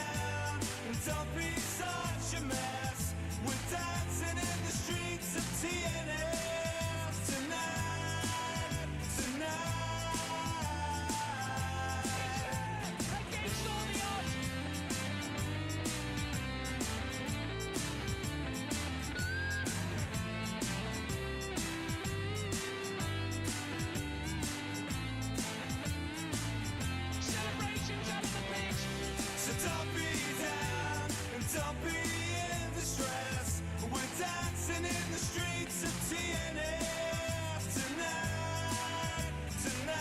down and don't be such a mess. We're dancing in the streets of TNS tonight, tonight. Against all the odds. Celebrations out of the pitch. So don't be down and don't be in distress. We're dancing in the streets of TNS tonight, tonight.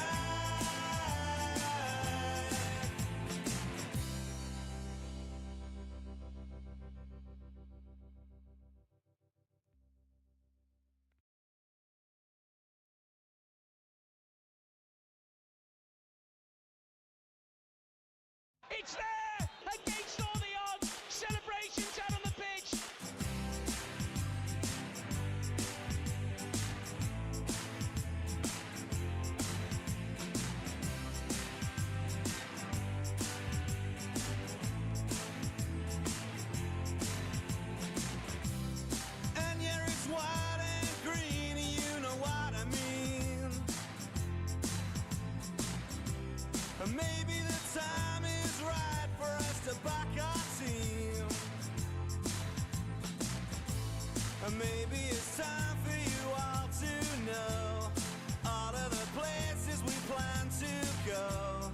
It's there! Against all the odds! Celebrations out on the pitch! And yeah, it's white and green, you know what I mean. And maybe the time is right for us to back our team. And maybe it's time for you all to know all of the places we plan to go.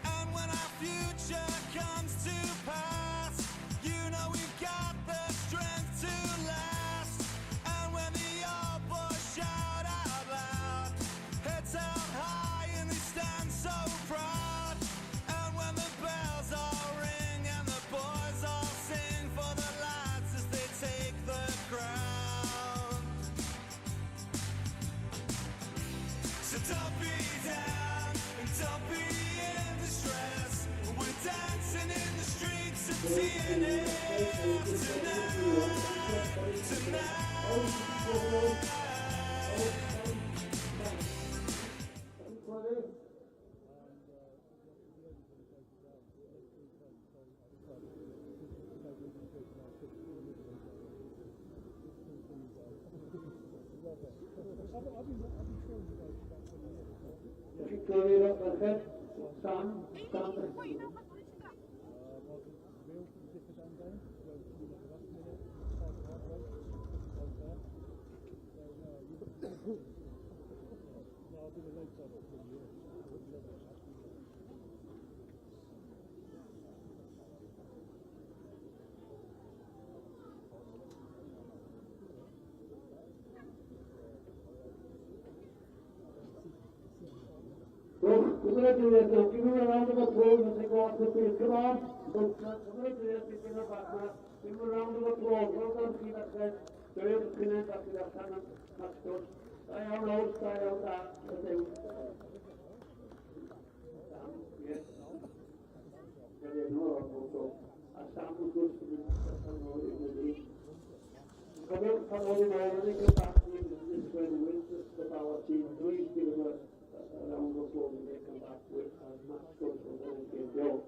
And when our future comes to pass, you know we've got the strength to last. And when the old boys shout out loud, heads held high and they stand so proud. And when the bells all ring and the boys all sing for the lads as they take the crown. So don't be down and don't be in distress. We're dancing in the streets of TNS tonight, tonight. Victoria, perfect. Sam. We're going to do this now. Give me a round of applause as they go off the field. Come on. We're going to do this in the back now. Give me a round of applause. Well done, Peter said. They're able to finish after that time. That's good. Stay out low, stay out that. Let's do. Yes. Yeah, no, also. I stand with good for this. Come on, come on, they get back to this is where the wins the Bala team. Please give them a round of applause and they come back with as much good for them as they go.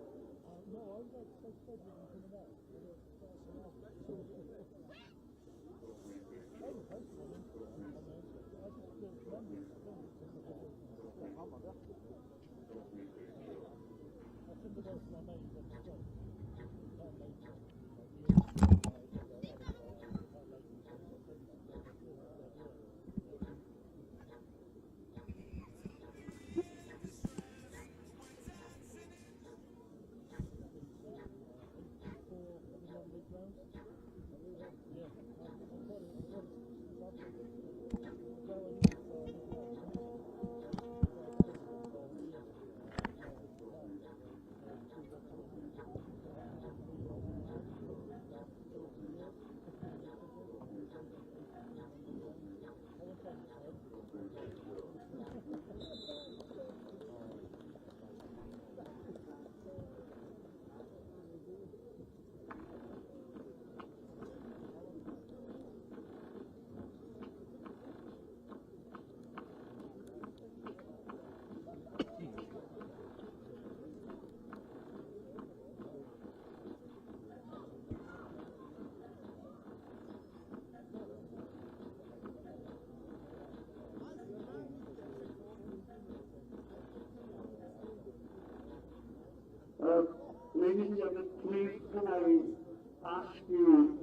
Ladies and gentlemen, please can I ask you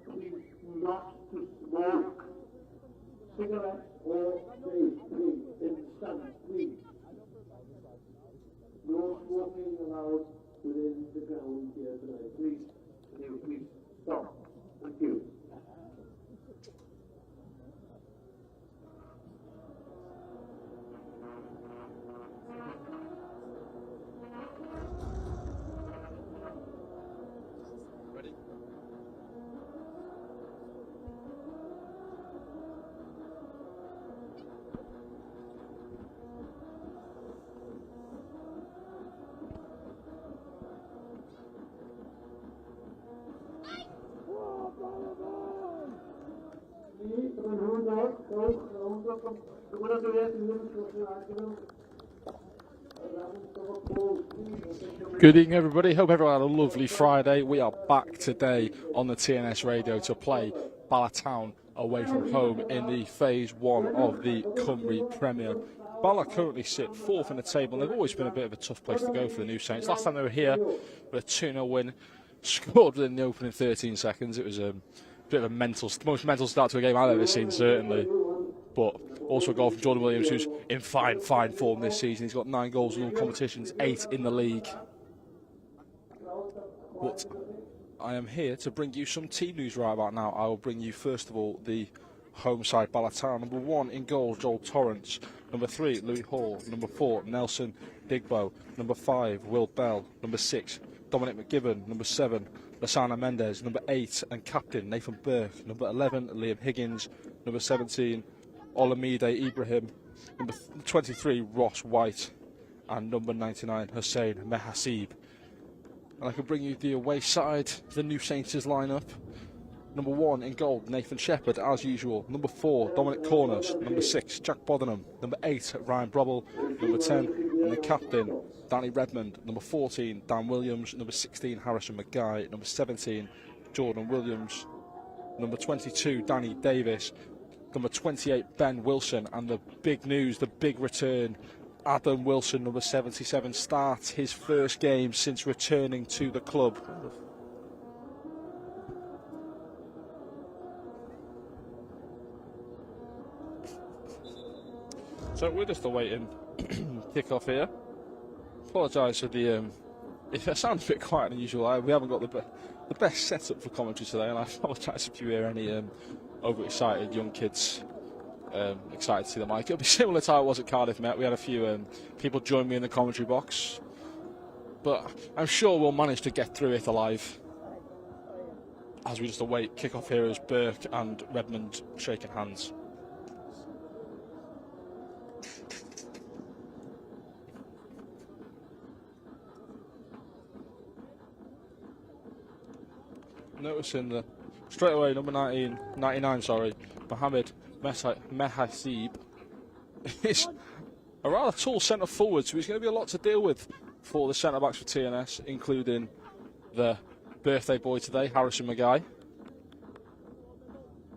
please not to smoke cigarettes or vape, please, in the stand, please. No smoking allowed within the ground here tonight, please. Can you please stop? Thank you. Good evening, everybody. Hope everyone had a lovely Friday. We are back today on the TNS radio to play Bala Town away from home in the Phase 1 of the Cymru Premier. Bala currently sit 4th in the table, and they've always been a bit of a tough place to go for the New Saints. Last time they were here with a 2-0 win, scored within the opening 13 seconds. It was a bit of a most mental start to a game I've ever seen, certainly. But also a goal from Jordan Williams, who's in fine form this season. He's got 9 goals in all competitions, 8 in the league. But I am here to bring you some team news right about now. I will bring you, first of all, the home side, Bala Town. Number 1 in goal, Joel Torrance. Number 3, Louis Hall. Number 4, Nelson Digbo. Number 5, Will Bell. Number 6, Dominic McGibbon. Number 7, Lasana Mendes. Number 8, and captain, Nathan Burke. Number 11, Liam Higgins. Number 17, Olamide Ibrahim. Number 23, Ross White. And number 99, Hussein Mehasib. And I can bring you the away side, the New Saints' lineup. Number 1 in goal, Nathan Shepherd, as usual. Number 4, Dominic Corners. Number 6, Jack Bodenham. Number 8, Ryan Brobble. Number 10, and the captain, Danny Redmond. Number 14, Dan Williams. Number 16, Harrison Mackay. Number 17, Jordan Williams. Number 22, Danny Davis. Number 28, Ben Wilson. And the big news, the big return, Adam Wilson, number 77, starts his first game since returning to the club. So we're just awaiting kick-off here. Apologise for the... it sounds a bit quiet and unusual. We haven't got the best setup for commentary today, and I apologise if you hear any overexcited young kids excited to see the mic. It'll be similar to how it was at Cardiff Met. We had a few people join me in the commentary box, but I'm sure we'll manage to get through it alive as we just await kick-off here as Burke and Redmond shaking hands. Noticing the straight away number 99, Mohamed Mehasib is a rather tall centre forward, so he's going to be a lot to deal with for the centre backs for TNS, including the birthday boy today, Harrison Mackay.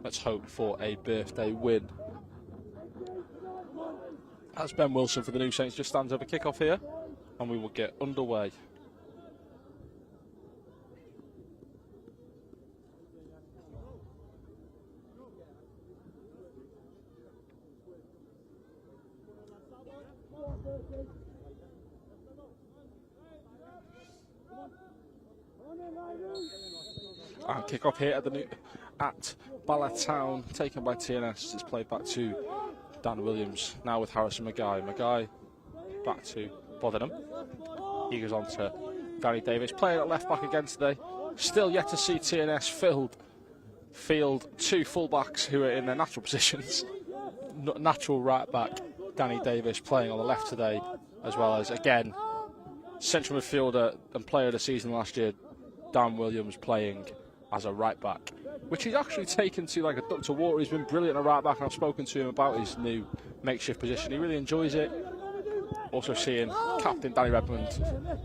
Let's hope for a birthday win. As Ben Wilson for the New Saints just stands over kick-off here, and we will get underway. And kick off here at Bala Town, taken by TNS. It's played back to Dan Williams, now with Harrison Mackay. Mackay back to Bodenham. He goes on to Danny Davis, playing at left back again today. Still yet to see TNS field 2 fullbacks who are in their natural positions. Natural right back Danny Davis playing on the left today, as well as, again, central midfielder and player of the season last year, Dan Williams, playing as a right back, which he's actually taken to like a duck to water. He's been brilliant at right back, and I've spoken to him about his new makeshift position. He really enjoys it. Also seeing captain Danny Redmond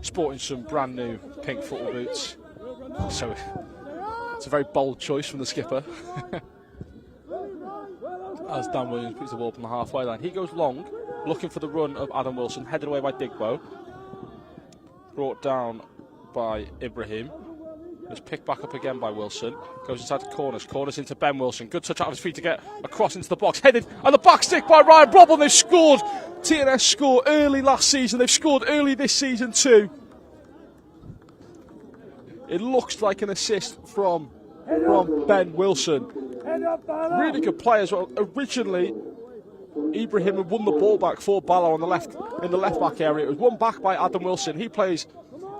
sporting some brand new pink football boots, so it's a very bold choice from the skipper. As Dan Williams puts the ball up on the halfway line, he goes long, looking for the run of Adam Wilson, headed away by Digbo. brought down by Ibrahim. It's picked back up again by Wilson. Goes inside the corners. Corners into Ben Wilson. Good touch out of his feet to get across into the box. Headed and the back stick by Ryan Brobble. They've scored. TNS scored early last season. They've scored early this season too. It looks like an assist from Ben Wilson. Really good play as well. Originally, Ibrahim had won the ball back for Bala on the left in the left back area. It was won back by Adam Wilson. He plays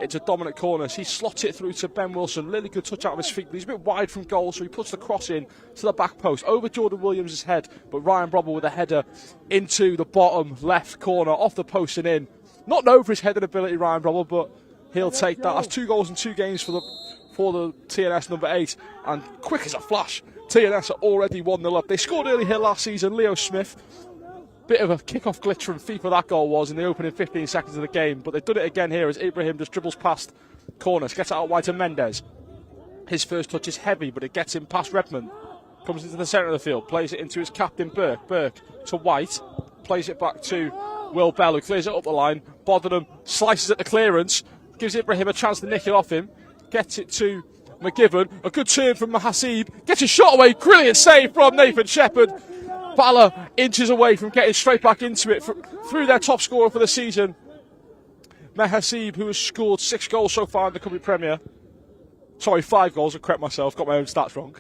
it to Dominic Corners. He slots it through to Ben Wilson. Really good touch out of his feet. He's a bit wide from goal, so he puts the cross in to the back post over Jordan Williams' head. But Ryan Brobble with a header into the bottom left corner, off the post and in. Not known for his heading ability, Ryan Brobble, but he'll take that. That's 2 goals in 2 games for the TNS number 8, and quick as a flash, TNS are already 1-0 up. They scored early here last season. Leo Smith, bit of a kick-off glitch from FIFA that goal was in the opening 15 seconds of the game, but they've done it again here as Ibrahim just dribbles past Corners, gets it out wide to Mendes. His first touch is heavy, but it gets him past Redmond. Comes into the centre of the field, plays it into his captain Burke. Burke to White, plays it back to Will Bell, who clears it up the line. Bothernham slices at the clearance, gives Ibrahim a chance to nick it off him. Gets it to McGivern. A good turn from Mahasib. Gets his shot away. Brilliant save from Nathan Shepherd. Bala inches away from getting straight back into it through their top scorer for the season. Mahasib, who has scored 6 goals so far in the Cymru Premier. Sorry, 5 goals. I correct myself. Got my own stats wrong.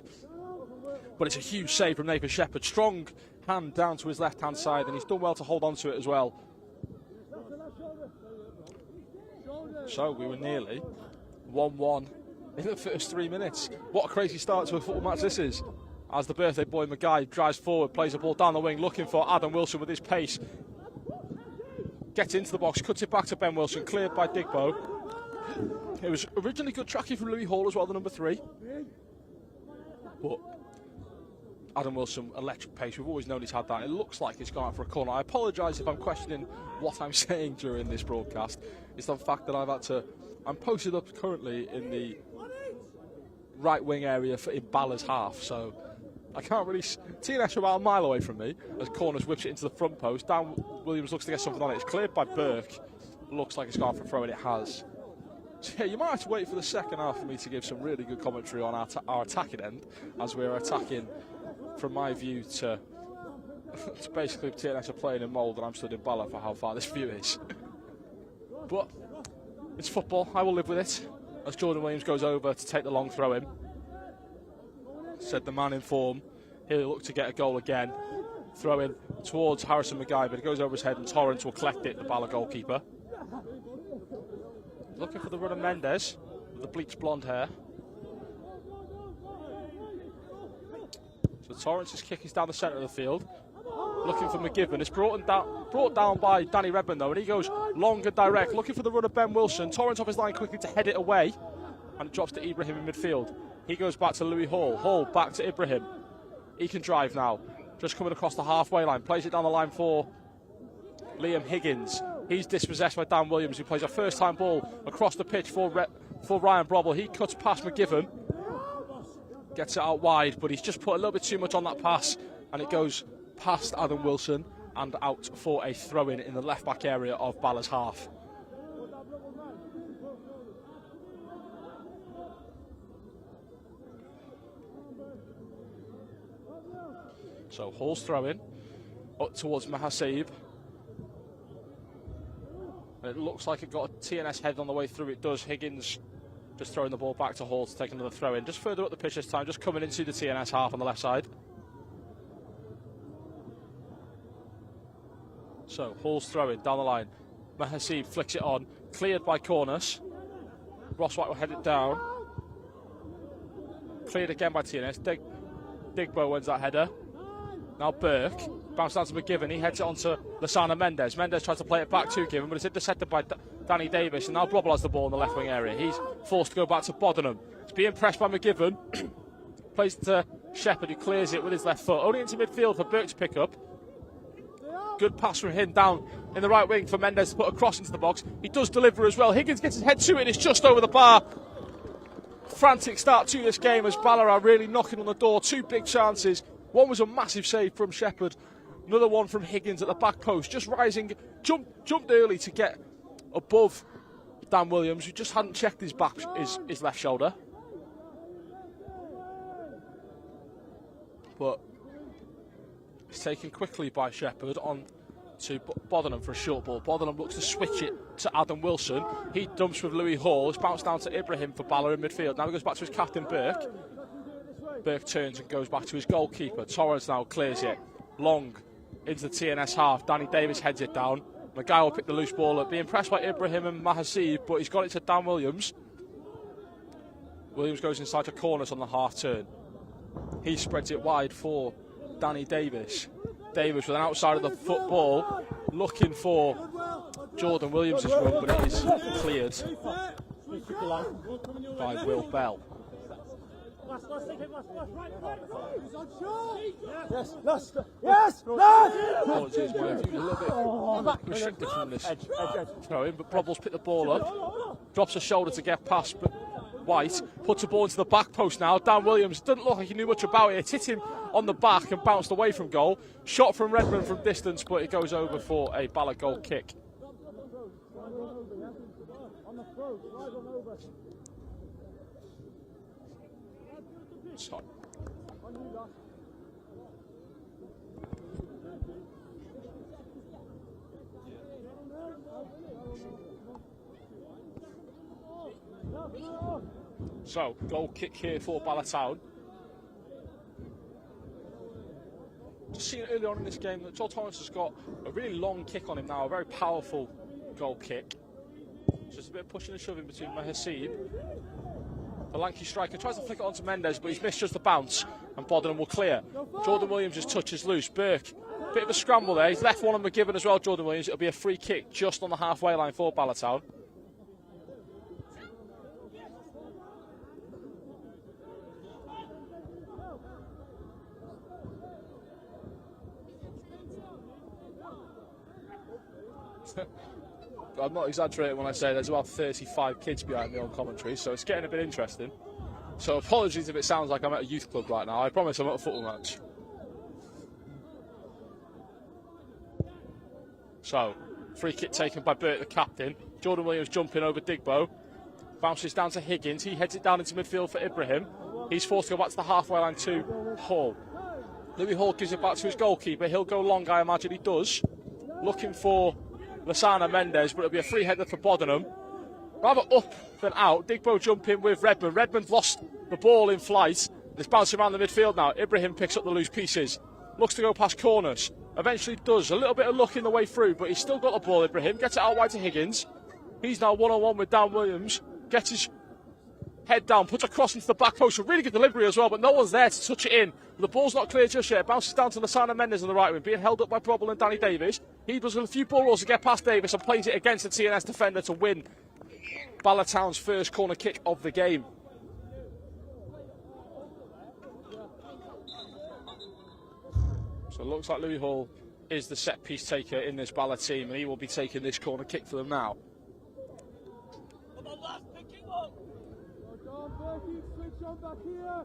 But it's a huge save from Nathan Shepherd. Strong hand down to his left-hand side, and he's done well to hold on to it as well. So we were nearly 1-1 in the first 3 minutes. What a crazy start to a football match this is. As the birthday boy Magai drives forward, plays the ball down the wing, looking for Adam Wilson with his pace. Gets into the box, cuts it back to Ben Wilson, cleared by Digbo. It was originally good tracking from Louis Hall as well, the number 3. But Adam Wilson, electric pace, we've always known he's had that. It looks like he's gone out for a corner. I apologise if I'm questioning what I'm saying during this broadcast. It's the fact that I'm posted up currently in the right wing area in Bala's half, so I can't really. TNS are about a mile away from me as Corners whips it into the front post. Dan Williams looks to get something on it. It's cleared by Burke. Looks like it's gone for a throw, and it has. So yeah, you might have to wait for the second half for me to give some really good commentary on our attacking end, as we're attacking, from my view, to basically TNS are playing in mould and I'm stood in Bala for how far this view is. But it's football, I will live with it. As Jordan Williams goes over to take the long throw in. Said the man in form. He'll look to get a goal again. Throw in towards Harrison Magai, but it goes over his head and Torrance will collect it, the Bala goalkeeper. Looking for the run of Mendes with the bleached blonde hair. So Torrance's kick is down the centre of the field. Looking for McGivern. It's brought down by Danny Redmond though, and he goes long and direct. Looking for the run of Ben Wilson. Torrance off his line quickly to head it away, and it drops to Ibrahim in midfield. He goes back to Louis Hall. Hall back to Ibrahim. He can drive now. Just coming across the halfway line. Plays it down the line for Liam Higgins. He's dispossessed by Dan Williams, who plays a first-time ball across the pitch for Ryan Brobble. He cuts past McGivern. Gets it out wide, but he's just put a little bit too much on that pass, and it goes past Adam Wilson and out for a throw-in in the left-back area of Bala's half. So Hall's throw-in up towards Mahasib. And it looks like it got a TNS head on the way through. It does. Higgins just throwing the ball back to Hall to take another throw-in. Just further up the pitch this time, just coming into the TNS half on the left side. So Hall's throw-in down the line. Mahasib flicks it on. Cleared by Cornus. Ross White will head it down. Cleared again by TNS. Digbo wins that header. Now Burke. Bounce down to McGivern. He heads it on to Lasana Mendes. Mendes tries to play it back to Given, but it's intercepted by Danny Davis. And now Brobble has the ball in the left wing area. He's forced to go back to Bothernham. He's being pressed by McGivern. Plays it to Shepherd, who clears it with his left foot. Only into midfield for Burke to pick up. Good pass from him down in the right wing for Mendes to put a cross into the box. He does deliver as well. Higgins gets his head to it and it's just over the bar. Frantic start to this game as Bala are really knocking on the door. 2 big chances. One was a massive save from Shepherd. Another one from Higgins at the back post. Just rising, jumped early to get above Dan Williams, who just hadn't checked his back, his left shoulder. But it's taken quickly by Shepherd on to Bodenham for a short ball. Bodenham looks to switch it to Adam Wilson. He dumps with Louis Hall. It's bounced down to Ibrahim for Bala in midfield. Now he goes back to his captain, Burke. Burke turns and goes back to his goalkeeper. Torrance now clears it. Long into the TNS half. Danny Davis heads it down. Maguire will pick the loose ball up. Be impressed by Ibrahim and Mahasib, but he's got it to Dan Williams. Williams goes inside to corners on the half turn. He spreads it wide for Danny Davis. Davis with an outside of the football, looking for Jordan Williams' run, but it is cleared by Will Bell. Yes! Apologies, my view's a little bit restricted from this throw in, but Brobbles picked the ball up, drops a shoulder to get past White, puts the ball into the back post now. Dan Williams doesn't look like he knew much about it. It's hit him on the back and bounced away from goal. Shot from Redmond from distance, but it goes over for a Bala goal kick. Sorry. So, goal kick here for Bala Town. Just seen earlier on in this game that Joel Torrance has got a really long kick on him now, a very powerful goal kick. Just a bit of pushing and shoving between Mahasib. The lanky striker tries to flick it onto Mendes, but he's missed just the bounce, and Bodenham will clear. Jordan Williams just touches loose. Burke, bit of a scramble there. He's left one on McGibbon as well, Jordan Williams. It'll be a free kick just on the halfway line for Bala Town. I'm not exaggerating when I say there's about 35 kids behind me on commentary, so it's getting a bit interesting. So apologies if it sounds like I'm at a youth club right now. I promise I'm at a football match. So, free kick taken by Burt, the captain. Jordan Williams jumping over Digbo. Bounces down to Higgins. He heads it down into midfield for Ibrahim. He's forced to go back to the halfway line to Hall. Louis Hall gives it back to his goalkeeper. He'll go long, I imagine he does. Looking for Lasana Mendes, but it'll be a free header for Bodenham. Rather up than out. Digbo jumping with Redmond. Redmond lost the ball in flight. It's bouncing around the midfield now. Ibrahim picks up the loose pieces. Looks to go past corners. Eventually does. A little bit of luck in the way through, but he's still got the ball, Ibrahim. Gets it out wide to Higgins. He's now one-on-one with Dan Williams. Gets his head down, puts a cross into the back post. A really good delivery as well, but no one's there to touch it in. The ball's not clear just yet. Bounces down to Lasana Mendes on the right wing, being held up by Probble and Danny Davis. He does a few ball rolls to get past Davis and plays it against the TNS defender to win Bala Town's first corner kick of the game. So it looks like Louis Hall is the set piece taker in this Bala team, and he will be taking this corner kick for them now. Come on, lads, pick it up. Well done, Berkey, switch on back here.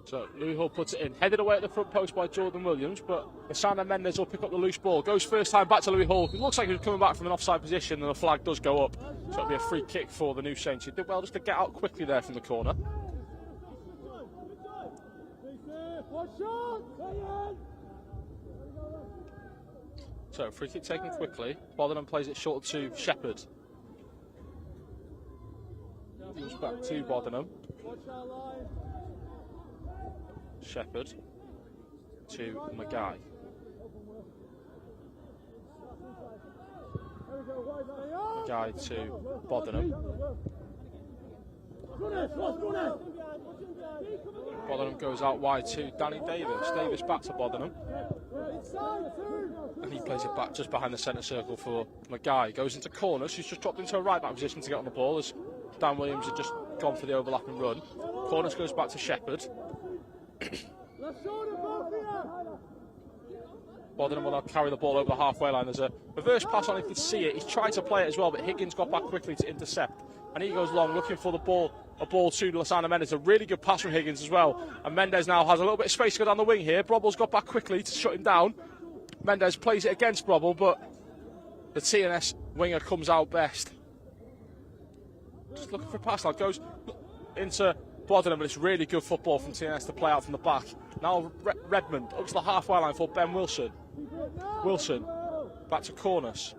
So Louis Hall puts it in, headed away at the front post by Jordan Williams, but Lasana Mendes will pick up the loose ball. Goes first time back to Louis Hall. It looks like he's coming back from an offside position, and the flag does go up. So it'll be a free kick for the New Saints. He did well just to get out quickly there from the corner. So free kick taken quickly. Bodenham plays it short to Shepherd. Moves back to Bodenham. Shepherd to Maguire. Maguire to Bodenham. Bodenham goes out wide to Danny Davis. Davis back to Bodenham. And he plays it back just behind the centre circle for Maguire. Goes into corners. He's just dropped into a right back position to get on the ball as Dan Williams had just gone for the overlapping run. Corners goes back to Shepherd. Bodenham will now carry the ball over the halfway line. There's a reverse pass on, if you can see it. He's tried to play it as well, but Higgins got back quickly to intercept. and he goes long looking for the ball. A ball to Lasana Mendes. A really good pass from Higgins as well. And Mendes now has a little bit of space to go down the wing here. Brobble's got back quickly to shut him down. Mendes plays it against Brobble, but the TNS winger comes out best. Just looking for a pass now. Goes into Bodenham, but it's really good football from TNS to play out from the back. Now Redmond up to the halfway line for Ben Wilson. Wilson back to Cornus.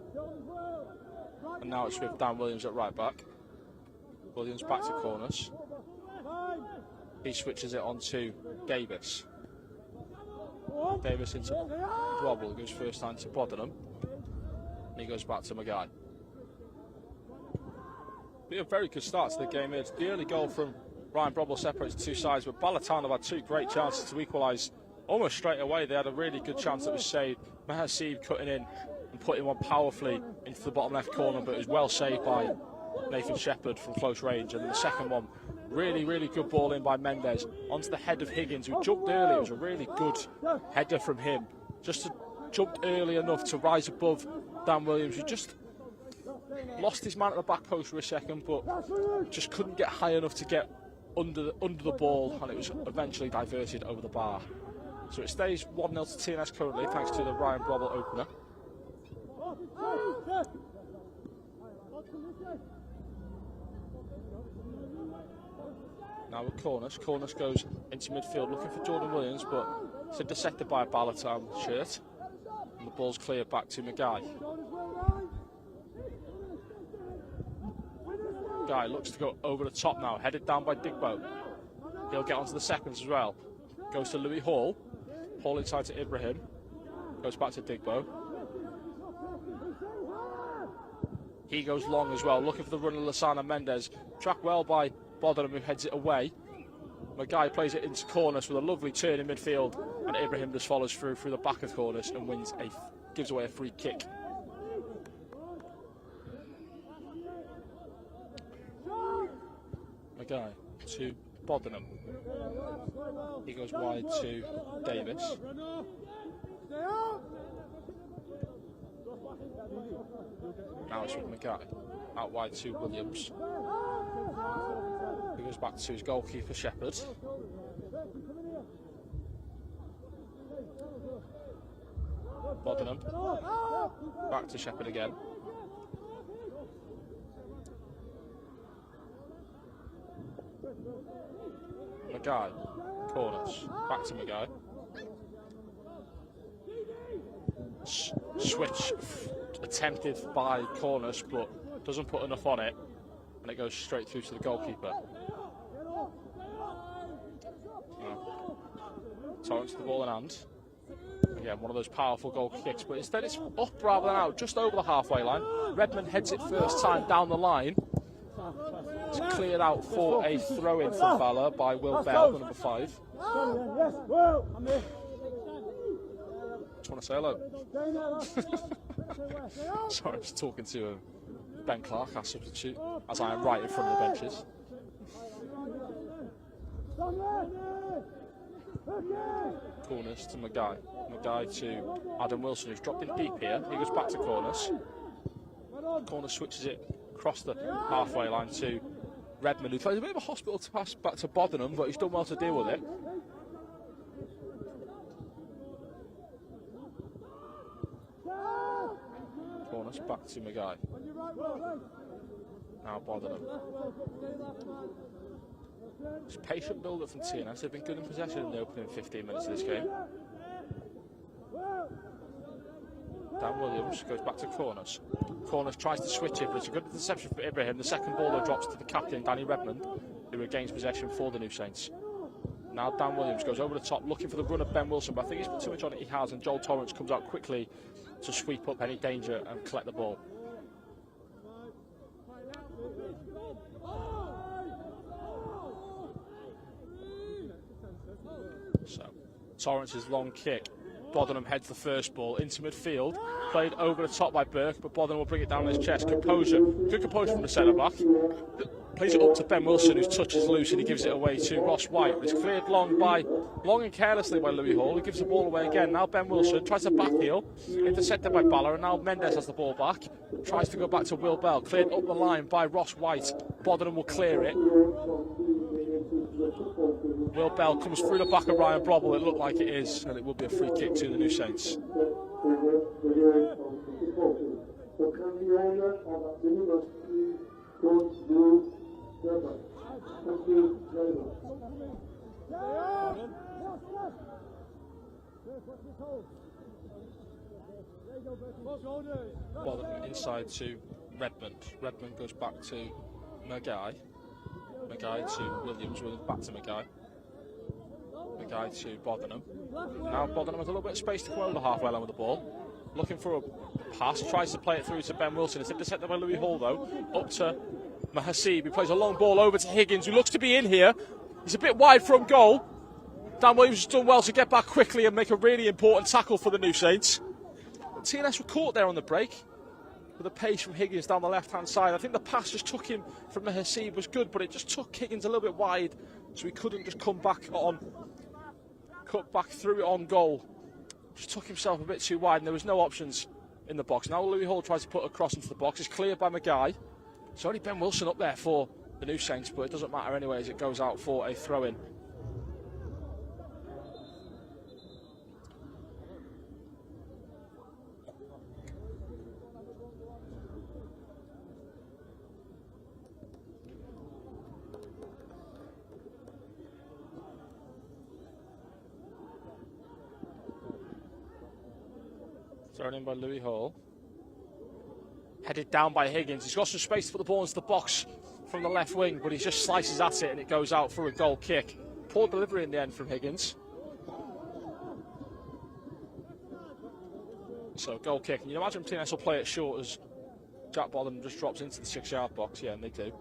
And now it's with Dan Williams at right back. Williams back to Cornus. He switches it on to Davis. Davis into Brobble, goes first time to Bodenham. And he goes back to Magai. A very good start to the game. It's the early goal from Ryan Brobble separates the two sides, but Bala have had two great chances to equalise almost straight away. They had a really good chance that was saved. Mahasib cutting in and putting one powerfully into the bottom left corner, but it was well saved by Nathan Shepherd from close range. And then the second one, really, really good ball in by Mendes onto the head of Higgins, who jumped early. It was a really good header from him, just to jumped early enough to rise above Dan Williams, who just lost his man at the back post for a second, but just couldn't get high enough to get under the ball, and it was eventually diverted over the bar. So it stays 1-0 to TNS currently, thanks to the Ryan Brobble opener. Now with Cornus goes into midfield looking for Jordan Williams, but it's intersected by a Bala shirt, and the ball's cleared back to Magai. Guy looks to go over the top now, headed down by Digbo. He'll get onto the seconds as well. Goes to Louis Hall. Hall inside to Ibrahim. Goes back to Digbo. He goes long as well, looking for the run of Lasana Mendes. Tracked well by Bodenham, who heads it away. Magai plays it into Cornus with a lovely turn in midfield, and Ibrahim just follows through the back of Cornus and gives away a free kick. Magai to Bodenham. He goes wide to Davis. Now it's with Magai. Out wide to Williams. He goes back to his goalkeeper Shepherd. Bodenham. Back to Shepherd again. Magai, Cornus, back to Magai. Switch attempted by Cornus, but doesn't put enough on it, and it goes straight through to the goalkeeper. Torrance the ball in hand. Again, one of those powerful goal kicks, but instead it's up rather than out, just over the halfway line. Redmond heads it first time down the line. It's cleared out for a throw-in from Bala by Will Bell, the number 5. Just want to say hello. Sorry, I was talking to Ben Clark, our substitute, as I am right in front of the benches. Cornus to Magai. Magai to Adam Wilson, who's dropped in deep here. He goes back to Cornus. Cornus switches it across the halfway line to Redmond, who plays a bit of a hospital to pass back to Bodenham, but he's done well to deal with it. Cornus back to Magai. Now Bodenham. It's patient build-up from TNS. They've been good in possession in the opening 15 minutes of this game. Dan Williams goes back to Cornus. Cornus tries to switch it, but it's a good interception for Ibrahim. The second ball though drops to the captain, Danny Redmond, who regains possession for the New Saints. Now Dan Williams goes over the top, looking for the run of Ben Wilson, but I think he's put too much on it. He has, and Joel Torrance comes out quickly to sweep up any danger and collect the ball. So, Torrance's long kick Bodenham heads the first ball into midfield. Played over the top by Burke, but Bodenham will bring it down on his chest. Composure. Good composure from the centre-back. Plays it up to Ben Wilson, whose touch is loose, and he gives it away to Ross White. But it's cleared long and carelessly by Louis Hall. He gives the ball away again. Now Ben Wilson tries to back heel. Intercepted by Bala, and now Mendes has the ball back. Tries to go back to Will Bell. Cleared up the line by Ross White. Bodenham will clear it. Will Bell comes through the back of Ryan Brobble. It looked like it is, and it will be a free kick to the New Saints. Bodenham inside to Redmond. Redmond goes back to Maguy. Maguy to Williams. Williams back to Maguy. Maguy to Bodenham. Now Bodenham has a little bit of space to come over the halfway line with the ball. Looking for a pass. Tries to play it through to Ben Wilson. It's intercepted by Louis Hall though. Up to Mahasib. He plays a long ball over to Higgins, who looks to be in here. He's a bit wide from goal. Dan Williams has done well to get back quickly and make a really important tackle for the New Saints. TNS were caught there on the break with a pace from Higgins down the left-hand side. I think the pass just took him from Mahasib was good, but it just took Higgins a little bit wide, so he couldn't just cut back through it on goal. Just took himself a bit too wide, and there was no options in the box. Now Louis Hall tries to put a cross into the box. It's cleared by Maguy. It's only Ben Wilson up there for the New Saints, but it doesn't matter anyway as it goes out for a throw-in. Thrown in by Louis Hall. Headed down by Higgins. He's got some space to put the ball into the box from the left wing, but he just slices at it and it goes out for a goal kick. Poor delivery in the end from Higgins. So goal kick. And you imagine TNS will play it short as Jack Bodenham just drops into the 6-yard box. Yeah, and they do.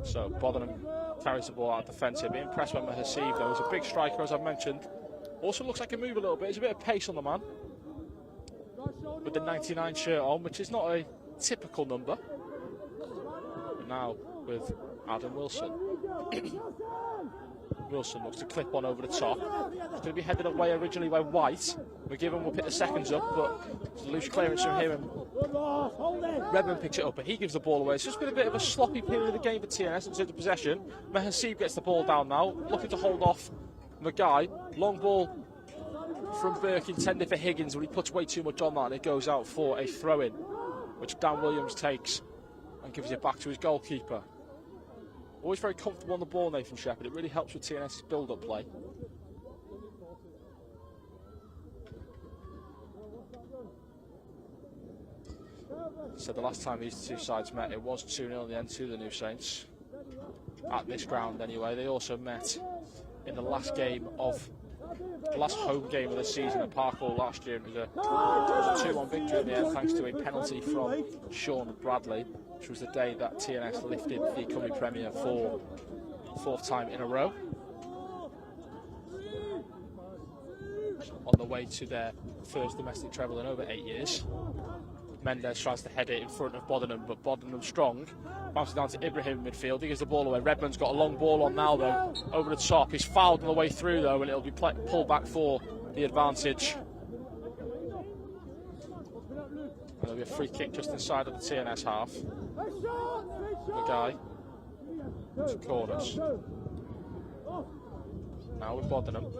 So Bodenham carries the ball out defensive. Impressed by Mahasib though. He's a big striker, as I've mentioned. Also looks like he can move a little bit. There's a bit of pace on the man. With the 99 shirt on, which is not a typical number. Now with Adam Wilson. Wilson looks to clip on over the top. It's going to be headed away originally by White. McGiven will pick the seconds up, but it's a loose clearance from him. Redmond picks it up, but he gives the ball away. It's just been a bit of a sloppy period of the game for TNS in terms of possession. Mahasib gets the ball down now, looking to hold off Maguy. Long ball from Burke intended for Higgins, but he puts way too much on that and it goes out for a throw-in, which Dan Williams takes and gives it back to his goalkeeper. Always very comfortable on the ball, Nathan Shepherd. It really helps with TNS's build-up play. So the last time these two sides met, it was 2-0 in the end to the New Saints. At this ground anyway. They also met in the last game of the last home game of the season at Park Hall last year. It was a 2-1 victory in the end thanks to a penalty from Sean Bradley, which was the day that TNS lifted the Cumbria Premier for the 4th time in a row. On the way to their first domestic treble in over 8 years. Mendes tries to head it in front of Bodenham, but Bodenham strong. Bounces down to Ibrahim in midfield. He gives the ball away. Redmond's got a long ball on now, though, over the top. He's fouled on the way through, though, and it'll be pulled back for the advantage. And there'll be a free kick just inside of the TNS half. The guy to Corners. Now with Bodenham.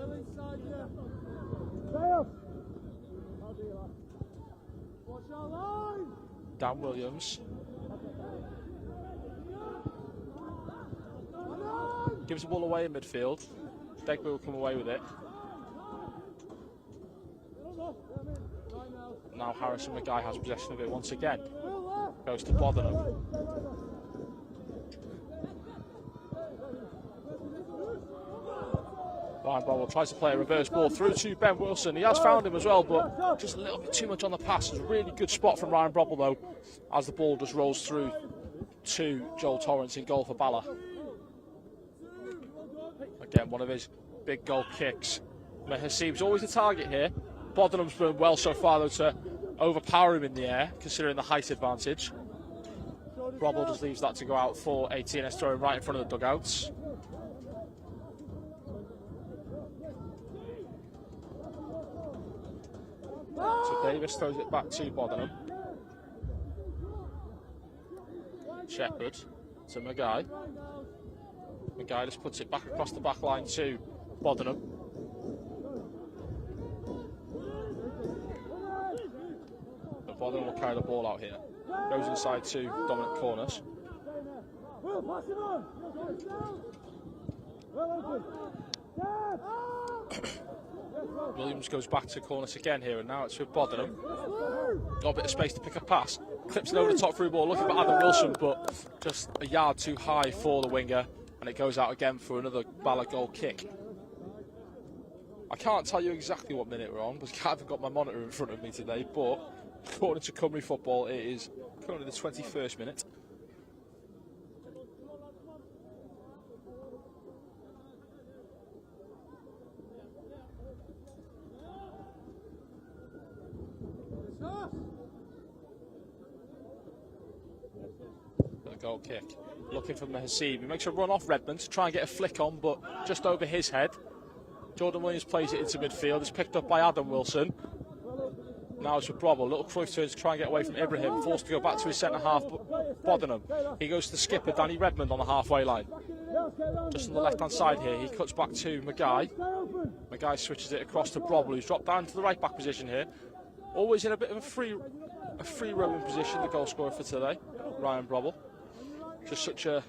Dan Williams gives the ball away in midfield. Begbie will come away with it. Now Harrison Maguy has possession of it once again. Goes to Bodenham. Ryan Bowell tries to play a reverse ball through to Ben Wilson. He has found him as well, but just a little bit too much on the pass. It's a really good spot from Ryan Brobble, though, as the ball just rolls through to Joel Torrance in goal for Bala. Again, one of his big goal kicks. Haseeb's always the target here. Bodenham's been well so far, though, to overpower him in the air, considering the height advantage. Robble just leaves that to go out for a TNS throw right in front of the dugouts. So Davis throws it back to Bodenham. Shepherd to Maguire. Maguire just puts it back across the back line to Bodenham. But Bodenham will carry the ball out here. Goes inside to Dominic Corners. Williams goes back to Corners again here, and now it's with Bodenham. Got a bit of space to pick a pass. Clips it over the top through ball, looking for Adam Wilson, but just a yard too high for the winger, and it goes out again for another Bala goal kick. I can't tell you exactly what minute we're on, because I haven't got my monitor in front of me today, but according to Cymru Football, it is currently the 21st minute. Goal kick. Looking for Haseeb. He makes a run off Redmond to try and get a flick on, but just over his head. Jordan Williams plays it into midfield. It's picked up by Adam Wilson. Now it's with Brobble. Little Cruyff turns to try and get away from Ibrahim. Forced to go back to his centre half, Bodenham. He goes to the skipper, Danny Redmond, on the halfway line. Just on the left hand side here, he cuts back to Maguire. Maguire switches it across to Brobble, who's dropped down to the right back position here. Always in a bit of a free roaming position, the goal scorer for today, Ryan Brobble. Just such a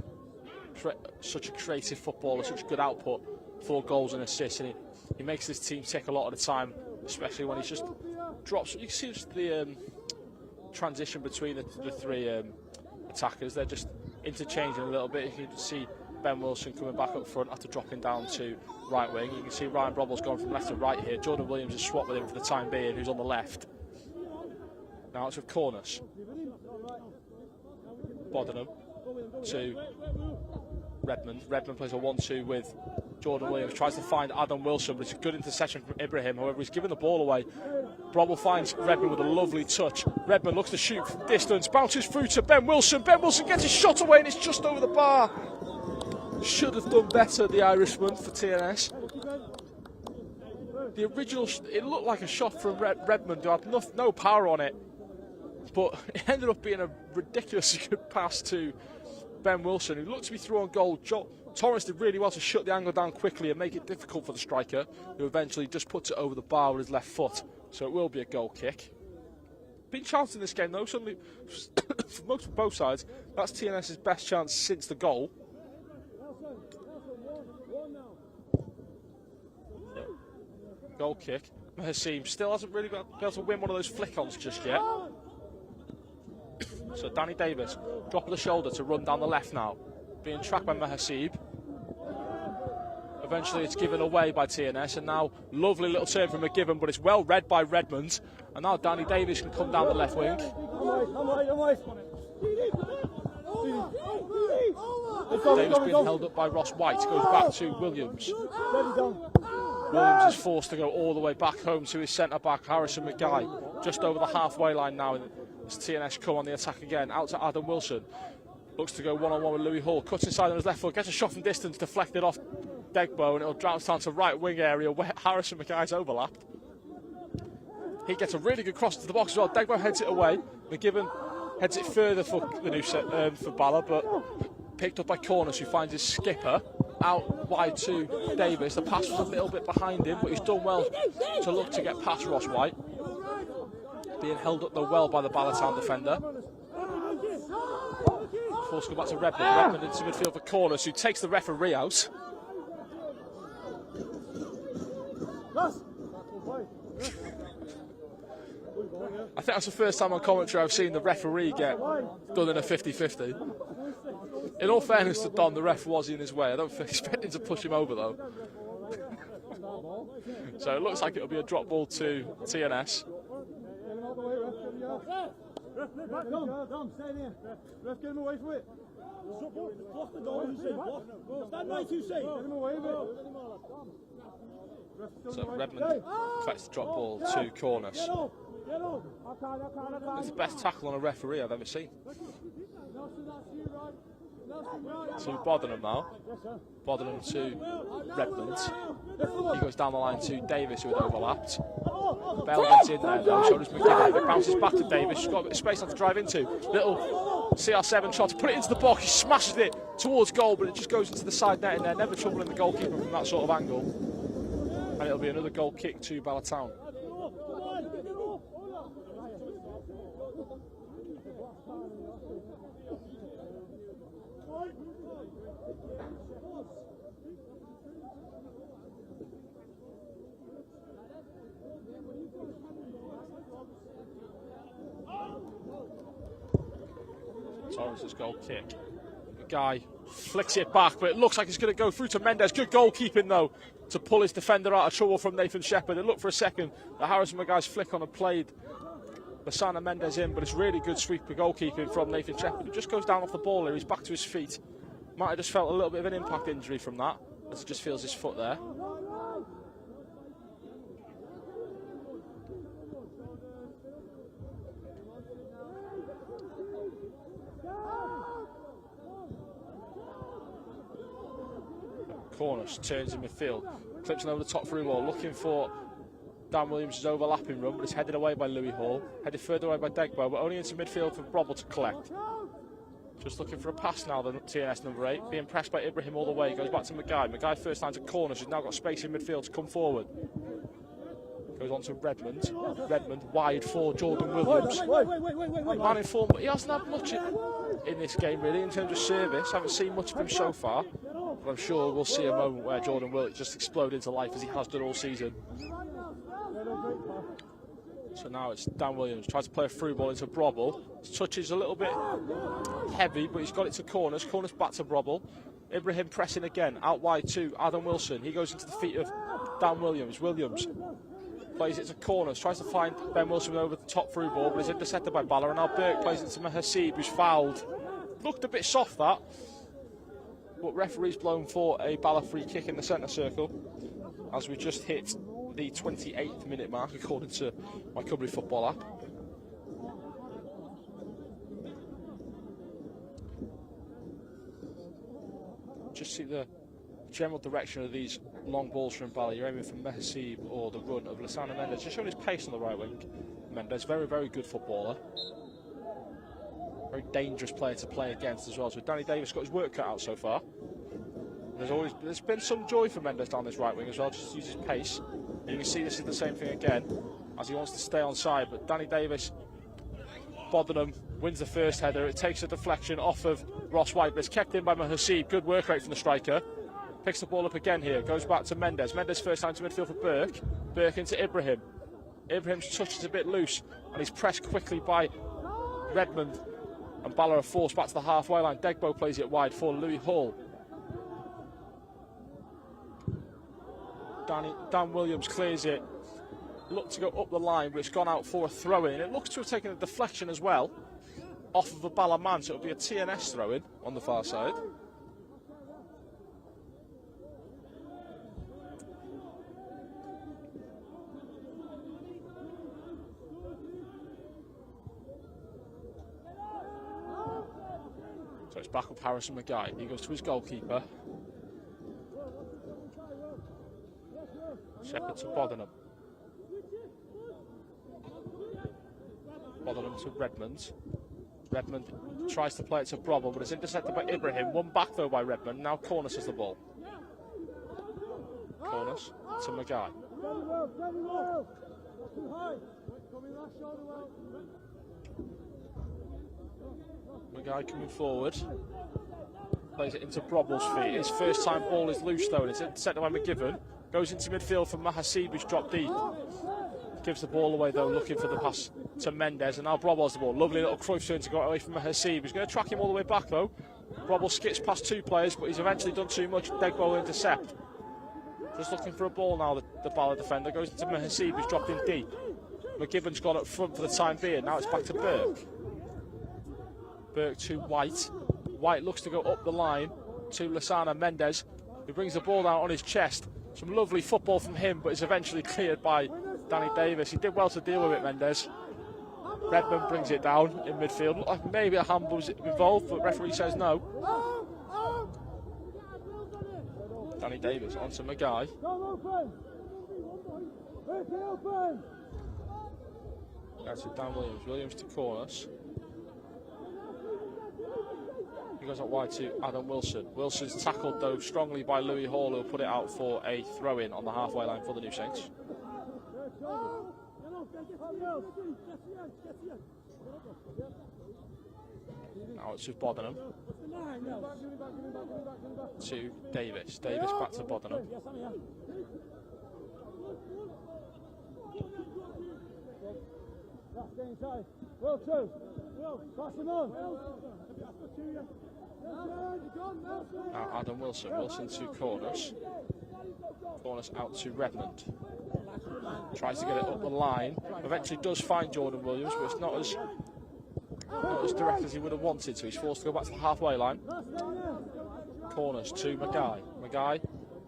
creative footballer, such good output, 4 goals and assists, and he makes this team tick a lot of the time, especially when he just drops. You can see just the transition between the 3 attackers. They're just interchanging a little bit. You can see Ben Wilson coming back up front after dropping down to right wing. You can see Ryan Brobble's gone from left to right here. Jordan Williams has swapped with him for the time being, who's on the left. Now it's with Corners. Bodenham to Redmond. Redmond plays a 1-2 with Jordan Williams. Tries to find Adam Wilson, but it's a good interception from Ibrahim. However, he's given the ball away. Brobble finds Redmond with a lovely touch. Redmond looks to shoot from distance, bounces through to Ben Wilson. Ben Wilson gets his shot away, and it's just over the bar. Should have done better, the Irishman, for TNS. The original, it looked like a shot from Redmond, who had no power on it, but it ended up being a ridiculously good pass to Ben Wilson, who looked to be through on goal. Torrance did really well to shut the angle down quickly and make it difficult for the striker, who eventually just puts it over the bar with his left foot. So it will be a goal kick. Been chanced in this game though, suddenly, for both sides, that's TNS's best chance since the goal. Goal kick. Haseeb still hasn't really been able to win one of those flick-ons just yet. So Danny Davis, drop of the shoulder to run down the left now. Being tracked by Haseeb. Eventually it's given away by TNS, and now lovely little turn from McGibbon, but it's well read by Redmond. And now Danny Davis can come down the left wing. Davis being held up by Ross White, goes back to Williams. Williams is forced to go all the way back home to his centre-back, Harrison Maguire, just over the halfway line now. As TNS come on the attack again, out to Adam Wilson. Looks to go one-on-one with Louis Hall, cuts inside on his left foot, gets a shot from distance, deflected off Degbo, and it'll bounce down to right wing area where Harrison Maguire's overlapped. He gets a really good cross to the box as well. Degbo heads it away. McGibbon heads it further for the new set for Bala, but picked up by Corners, who finds his skipper out wide to Davis. The pass was a little bit behind him, but he's done well to look to get past Ross White. Being held up though well by the Ballatown defender. Forced to go back to Redmond. Redmond into midfield for Corners, who takes the referee out. I think that's the first time on commentary I've seen the referee get done in a 50-50. In all fairness to Don, the ref was in his way. I don't expect him to push him over though. So it looks like it'll be a drop ball to TNS. Dom, stay there. Ref, get him away from it. Block the goal, block. Stand right, you say. So Redmond collects the drop ball to Cornish. It's the best tackle on a referee I've ever seen. To Bodenham now. Bodenham to Redmond. He goes down the line to Davis, who had overlapped. Bell gets in there though, shoulders McGibbon. It bounces back to Davis. She's got a bit of space now to drive into. Little CR7 shot to put it into the box. He smashes it towards goal, but it just goes into the side net in there. Never troubling the goalkeeper from that sort of angle. And it'll be another goal kick to Bala Town. Torrance's goal kick. The guy flicks it back, but it looks like it's going to go through to Mendes. Good goalkeeping though to pull his defender out of trouble from Nathan Shepherd. It looked for a second that Harrison Mackay's flick on had played Lasana Mendes in, but it's really good sweeper goalkeeping from Nathan Shepherd. It just goes down off the ball here. He's back to his feet. Might have just felt a little bit of an impact injury from that, as he just feels his foot there. Cornish turns in midfield, clips over the top through ball, looking for Dan Williams' overlapping run, but it's headed away by Louis Hall, headed further away by Degbo, but only into midfield for Brobble to collect. Just looking for a pass now, the TNS number 8, being pressed by Ibrahim all the way, goes back to Mackay. Mackay first time to Cornish, has now got space in midfield to come forward. Goes on to Redmond. Redmond wide for Jordan Williams. Man in form, but he hasn't had much in this game really in terms of service. Haven't seen much of him so far, but I'm sure we'll see a moment where Jordan will just explode into life as he has done all season. So now it's Dan Williams, tries to play a through ball into Brobble. His touch is a little bit heavy, but he's got it to Cornish. Cornish back to Brobble. Ibrahim pressing again, out wide to Adam Wilson. He goes into the feet of Dan Williams. Williams plays it to Cornish, tries to find Ben Wilson over the top through ball, but is intercepted by Bala, and now Burke plays it to Mahasib, who's fouled. Looked a bit soft that, but referee's blown for a Bala free kick in the centre circle as we just hit the 28th minute mark according to my Cymru football app. Just see the general direction of these long balls from Bala. You're aiming for Mahasib or the run of Lasana Mendes. Just showing his pace on the right wing. Mendes, very, very good footballer. Very dangerous player to play against as well. So Danny Davis got his work cut out so far. There's been some joy for Mendes down this right wing as well, just to use his pace. And you can see this is the same thing again, as he wants to stay on side. But Danny Davis, Bodenham wins the first header. It takes a deflection off of Ross White, but it's kept in by Mahasib. Good work rate from the striker. Picks the ball up again here, goes back to Mendes. Mendes first time to midfield for Burke. Burke into Ibrahim. Ibrahim's touch is a bit loose, and he's pressed quickly by Redmond. And Bala are forced back to the halfway line. Degbo plays it wide for Louis Hall. Dan Williams clears it. Looked to go up the line, but it's gone out for a throw-in. It looks to have taken a deflection as well off of a Bala man, so it'll be a TNS throw-in on the far side. So it's back up Harrison Mackay. He goes to his goalkeeper. Shepherd to Bodenham. Bodenham to Redmond. Redmond tries to play it to Brobble, but it's intercepted by Ibrahim. One back though by Redmond. Now Cornish has the ball. Cornish to Mackay. Mackay coming forward. Plays it into Brobble's feet. His first time ball is loose though, and it's intercepted by McGibbon. Goes into midfield for Mahasib, who's dropped deep. Gives the ball away though, looking for the pass to Mendes, and now Brobble's the ball. Lovely little Cruyff turn to go away from Mahasib. He's going to track him all the way back though. Brobble skips past two players, but he's eventually done too much. Degbo will intercept. Just looking for a ball now, the Bala defender. Goes into Mahasib, who's dropped in deep. McGibbon's gone up front for the time being. Now it's back to Burke. Burke to White. White looks to go up the line to Lasana Mendes, who brings the ball down on his chest. Some lovely football from him, but is eventually cleared by Danny Davis. He did well to deal with it, Mendes. Redmond brings it down in midfield. Looked like maybe a handball was involved, but referee says no. Danny Davis onto Maguy. That's it, Dan Williams. Williams to Cornus. He goes out wide to Adam Wilson. Wilson's tackled though strongly by Louis Hall, who'll put it out for a throw-in on the halfway line for the New Saints. Now it's with Bodenham. To Davis. Davis back to Bodenham. Now Adam Wilson. Wilson to Cornus. Cornus out to Redmond. Tries to get it up the line. Eventually does find Jordan Williams, but it's not as direct as he would have wanted, so he's forced to go back to the halfway line. Corners to Maguy. Maguy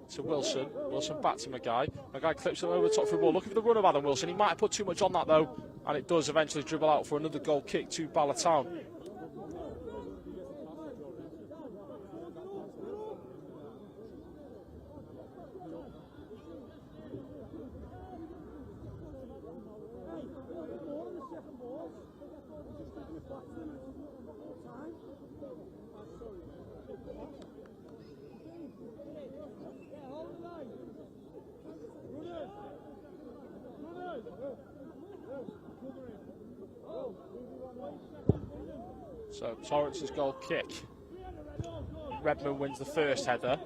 to Wilson. Wilson back to Maguy. Maguy clips him over the top for the ball. Looking for the run of Adam Wilson. He might have put too much on that though, and it does eventually dribble out for another goal kick to Bala Town. So Torrance's goal kick. Redmond wins the first header.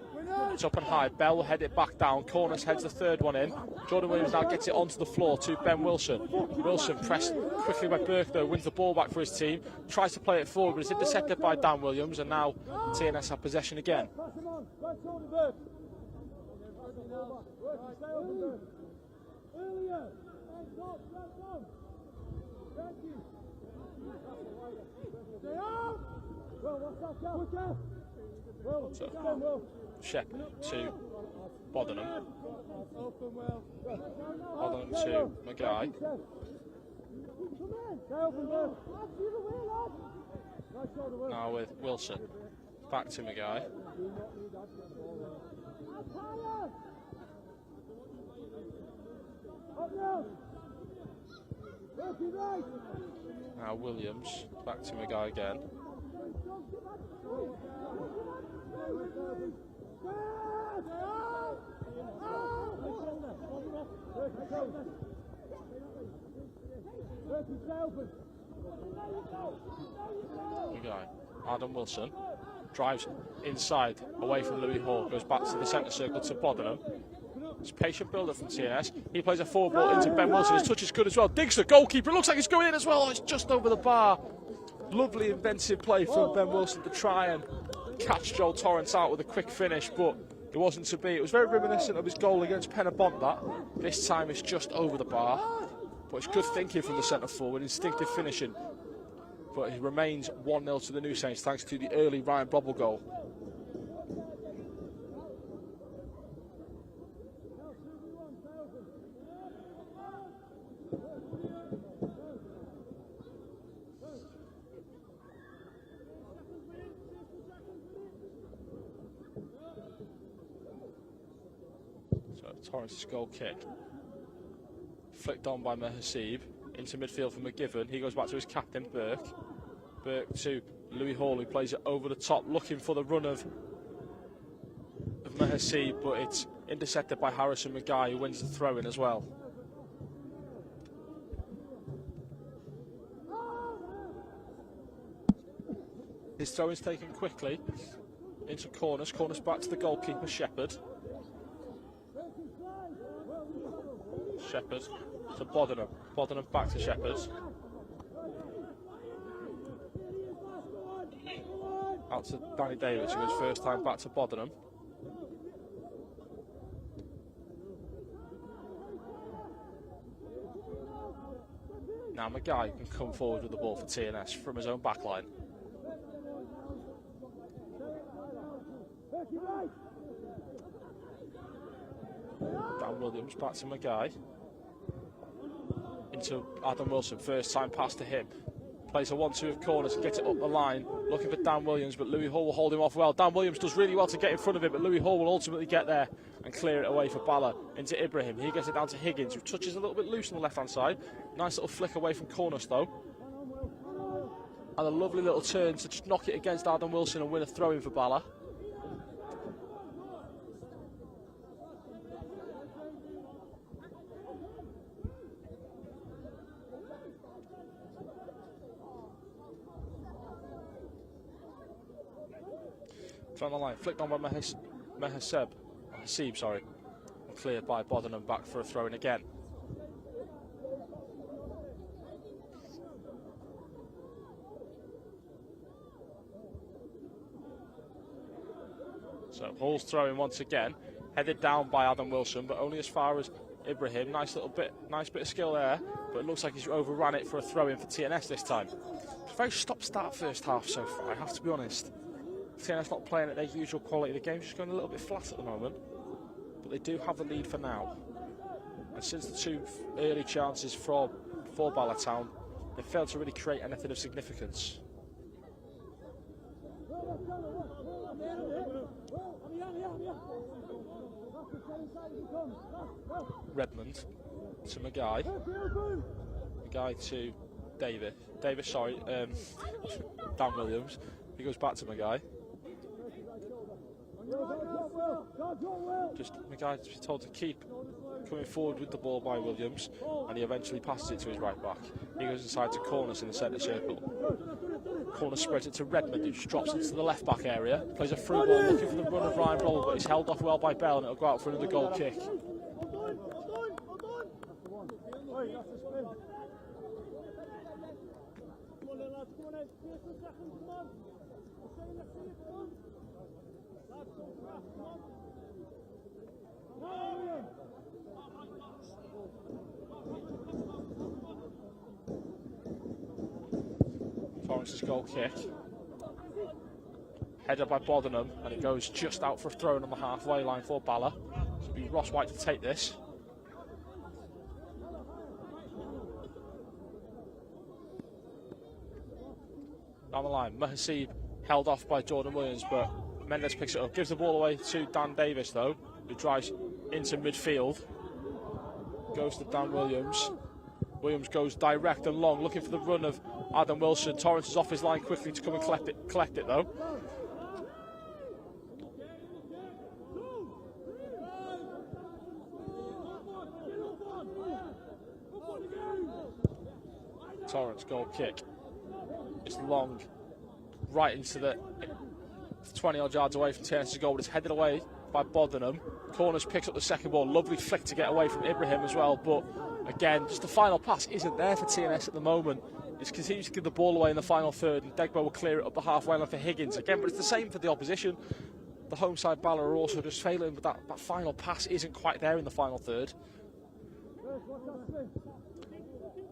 It's up and high. Bell will head it back down. Cornus heads the third one in. Jordan Williams now gets it onto the floor to Ben Wilson. Wilson pressed quickly by Burke though, wins the ball back for his team. Tries to play it forward, but it's intercepted by Dan Williams, and now TNS have possession again. So, Shepherd to Bodenham. Bodenham to Maguy. Now with Wilson. Back to Maguy. Now Williams. Back to Maguy again. Maguy. Adam Wilson drives inside away from Louis Hall, goes back to the centre circle to Bodenham. It's patient build-up from TNS. He plays a forward ball into Ben Wilson. His touch is good as well. Digs the goalkeeper. It looks like it's going in as well. It's just over the bar. Lovely inventive play from Ben Wilson to try and catch Joel Torrance out with a quick finish, but it wasn't to be. It was very reminiscent of his goal against Penabont, that. This time it's just over the bar. But it's good thinking from the centre forward, instinctive finishing. But it remains 1-0 to the New Saints thanks to the early Ryan Brobble goal. Torrance's goal kick. Flicked on by Mahasib. Into midfield for McGiven. He goes back to his captain, Burke. Burke to Louis Hall, who plays it over the top, looking for the run of Mahasib, but it's intercepted by Harrison Maguy, who wins the throw-in as well. His throw-in's taken quickly into Cornus. Cornus back to the goalkeeper, Shepherd. Shepherd to Bodenham. Bodenham back to Shepherd. Out to Danny Davis, who goes first time back to Bodenham. Now Maguy can come forward with the ball for TNS from his own back line. Dan Williams back to Maguire. Into Adam Wilson, first time pass to him. Plays a 1-2 of corners and gets it up the line. Looking for Dan Williams, but Louis Hall will hold him off well. Dan Williams does really well to get in front of it, but Louis Hall will ultimately get there and clear it away for Bala. Into Ibrahim. He gets it down to Higgins, who touches a little bit loose on the left-hand side. Nice little flick away from corners, though. And a lovely little turn to just knock it against Adam Wilson and win a throw-in for Bala. From the line, flicked on by Mahasib, sorry. And cleared by Bodenham, back for a throw-in again. So Hall's throwing once again, headed down by Adam Wilson, but only as far as Ibrahim. Nice bit of skill there, but it looks like he's overran it for a throw-in for TNS this time. It's a very stop-start first half so far, I have to be honest. TNS not playing at their usual quality. The game's just going a little bit flat at the moment, but they do have the lead for now. And since the two early chances for Bala Town, they failed to really create anything of significance. Redmond to Maguire. Maguire to Dan Williams. He goes back to Maguire. Just Maguire to be told to keep coming forward with the ball by Williams, and he eventually passes it to his right back. He goes inside to Corners in the centre circle. Corners spreads it to Redmond, who just drops into the left back area. Plays a through ball looking for the run of Ryan Broll, but he's held off well by Bell, and it'll go out for another goal kick. Torrance's goal kick. Header by Bodenham, and it goes just out for a throw-in on the halfway line for Bala. So it'll be Ross White to take this. Down the line, Mahasib held off by Jordan Williams, but Mendes picks it up, gives the ball away to Dan Davis though, who drives into midfield. Goes to Dan Williams. Williams goes direct and long, looking for the run of Adam Wilson. Torrance is off his line quickly to come and collect it though. Torrance goal kick. It's long, right into the 20 odd yards away from TNS's goal, but it's headed away by Bodenham. Corners picks up the second ball. Lovely flick to get away from Ibrahim as well, but again, just the final pass isn't there for TNS at the moment. It continues to give the ball away in the final third, and Degbo will clear it up the halfway line for Higgins again, but it's the same for the opposition. The home side Bala are also just failing, but that final pass isn't quite there in the final third.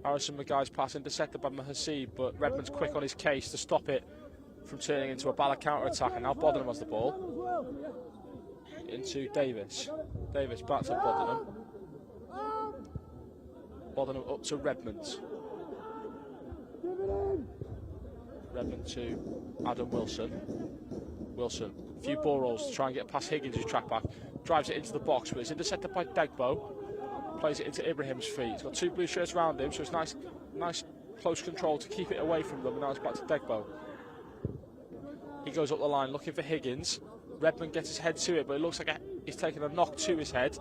Harrison Maguire's pass intercepted by Mahasib, but Redmond's quick on his case to stop it from turning into a Bala counter-attack, and now Bodenham has the ball. Into Davis. Davis back to Bodenham. Bodenham up to Redmond. Redmond to Adam Wilson. Wilson, a few ball rolls to try and get past Higgins' track back. Drives it into the box, but it's intercepted by Degbo. Plays it into Ibrahim's feet. He's got two blue shirts around him, so it's nice close control to keep it away from them, and now it's back to Degbo. He goes up the line looking for Higgins. Redmond gets his head to it, but it looks like he's taking a knock to his head.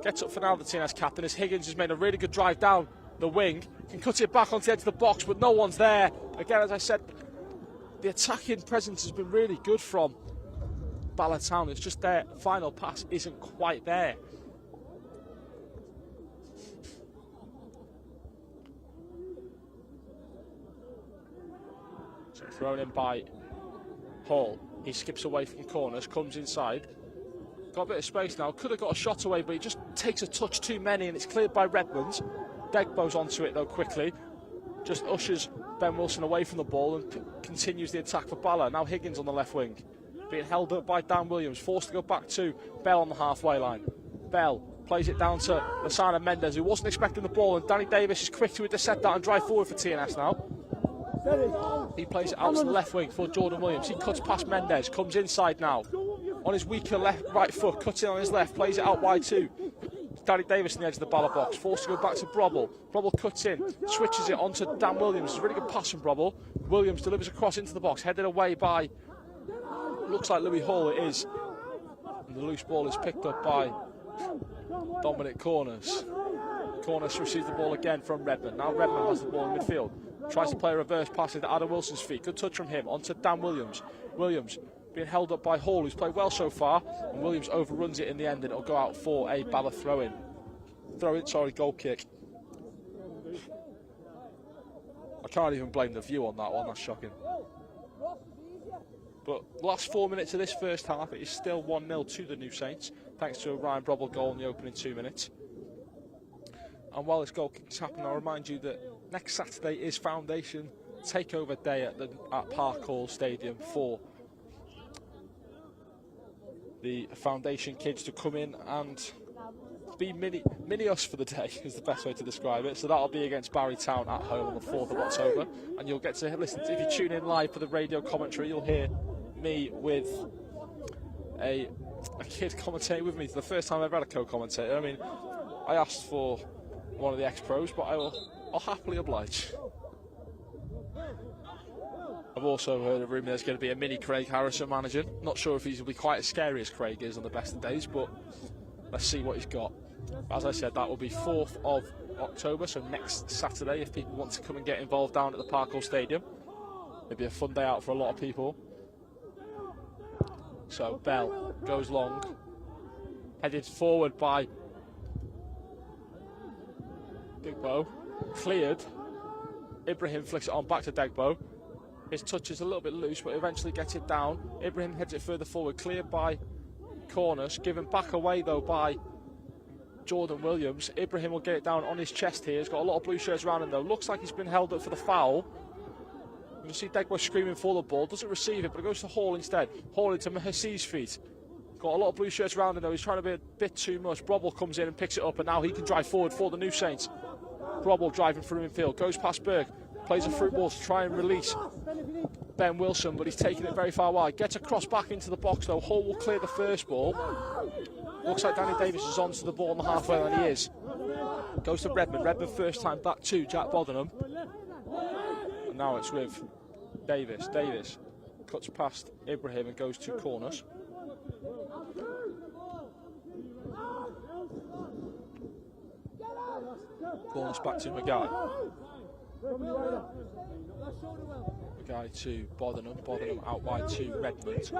Gets up for now, the TNS captain, as Higgins has made a really good drive down the wing. Can cut it back onto the edge of the box, but no one's there. Again, as I said, the attacking presence has been really good from Bala Town. It's just their final pass isn't quite there. So thrown in by Hall. He skips away from corners, comes inside. Got a bit of space now. Could have got a shot away, but he just takes a touch too many, and it's cleared by Redmond. Degbo's onto it though quickly. Just ushers Ben Wilson away from the ball and continues the attack for Bala. Now Higgins on the left wing. being held up by Dan Williams, forced to go back to Bell on the halfway line. Bell plays it down to Lasana Mendes, who wasn't expecting the ball, and Danny Davis is quick to intercept that and drive forward for TNS now. He plays it out to the left wing for Jordan Williams. He cuts past Mendes, comes inside now. On his weaker right foot, cuts in on his left, plays it out wide too. Danny Davis in the edge of the Bala box, forced to go back to Brobble. Brobble cuts in, switches it onto Dan Williams. It's a really good pass from Brobble. Williams delivers across into the box, headed away by, looks like Louis Hall it is. And the loose ball is picked up by Dominic Corners. Corners receives the ball again from Redmond. Now Redmond has the ball in midfield. Tries to play a reverse pass into Adam Wilson's feet. Good touch from him onto Dan Williams. Williams being held up by Hall, who's played well so far. And Williams overruns it in the end, and it'll go out for a Bala throw-in. Goal kick. I can't even blame the view on that one, that's shocking. But last 4 minutes of this first half, it is still 1-0 to the New Saints, thanks to a Ryan Brobble goal in the opening 2 minutes. And while this goal kick is happening, I'll remind you that next Saturday is Foundation Takeover Day at Park Hall Stadium for the Foundation kids to come in and be mini us for the day, is the best way to describe it. So that'll be against Barry Town at home on the 4th of October, and you'll get to listen to, if you tune in live for the radio commentary, you'll hear me with a kid commentating with me. It's the first time I've had a co-commentator. I mean, I asked for one of the ex-pros, but I'll happily oblige. I've also heard a rumour there's going to be a mini Craig Harrison managing. Not sure if he's going to be quite as scary as Craig is on the best of days, but let's see what he's got. As I said, that will be 4th of October, so next Saturday, if people want to come and get involved down at the Park Hall Stadium. It'll be a fun day out for a lot of people. So Bell goes long, headed forward by Degbo, cleared. Ibrahim flicks it on back to Degbo. His touch is a little bit loose, but eventually gets it down. Ibrahim heads it further forward, cleared by Corners, given back away though by Jordan Williams. Ibrahim will get it down on his chest here. He's got a lot of blue shirts around him though. Looks like he's been held up for the foul. You can see Degbo screaming for the ball. Doesn't receive it, but it goes to Hall instead. Hall into Mahasi's feet. Got a lot of blue shirts around him though. He's trying to be a bit too much. Brobble comes in and picks it up, and now he can drive forward for the New Saints. Brobble driving through midfield, goes past Berg. Plays a through ball to try and release Ben Wilson, but he's taking it very far wide. Gets a cross back into the box though. Hall will clear the first ball. Looks like Danny Davis is onto the ball on the halfway line. He is. Goes to Redmond. Redmond first time back to Jack Bodenham. And now it's with Davis. Davis cuts past Ibrahim and goes to Corners. Corners back to Magai. Magai to Bodenham. Bodenham out wide to Redmond.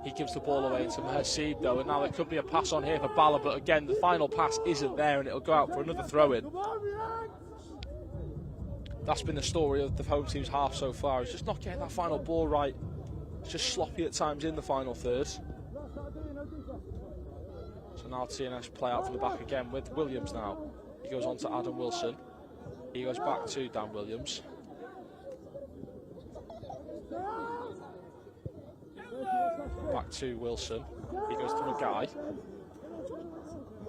He gives the ball away to Mahasib though, and now there could be a pass on here for Bala, but again the final pass isn't there, and it'll go out for another throw-in. That's been the story of the home team's half so far. It's just not getting that final ball right. It's just sloppy at times in the final third. So now TNS play out from the back again with Williams now. He goes on to Adam Wilson. He goes back to Dan Williams. Back to Wilson. He goes to Magai.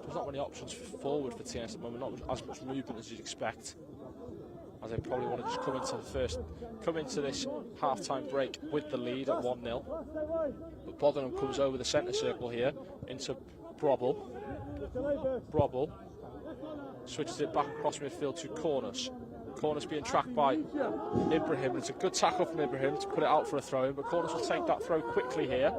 There's not many options forward for TNS at the moment, not as much movement as you'd expect, as they probably want to just come into this half-time break with the lead at 1-0. But Bodenham comes over the centre circle here into Brobble. Brobble switches it back across midfield to Corners. Corners being tracked by Ibrahim. It's a good tackle from Ibrahim to put it out for a throw-in, but Corners will take that throw quickly here.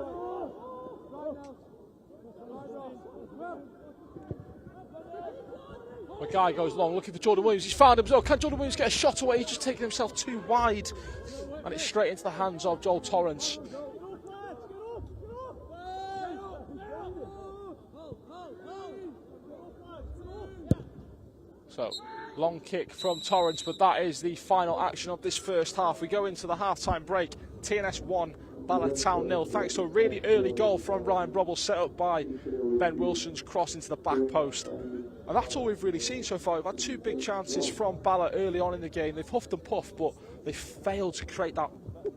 Magai goes long, looking for Jordan Williams. He's found him as well. Can Jordan Williams get a shot away? He's just taking himself too wide, and it's straight into the hands of Joel Torrance. So, long kick from Torrance, but that is the final action of this first half. We go into the half-time break. TNS 1, Bala Town 0, thanks to a really early goal from Ryan Brobble, set up by Ben Wilson's cross into the back post. And that's all we've really seen so far. We've had two big chances from Bala early on in the game. They've huffed and puffed, but they failed to create that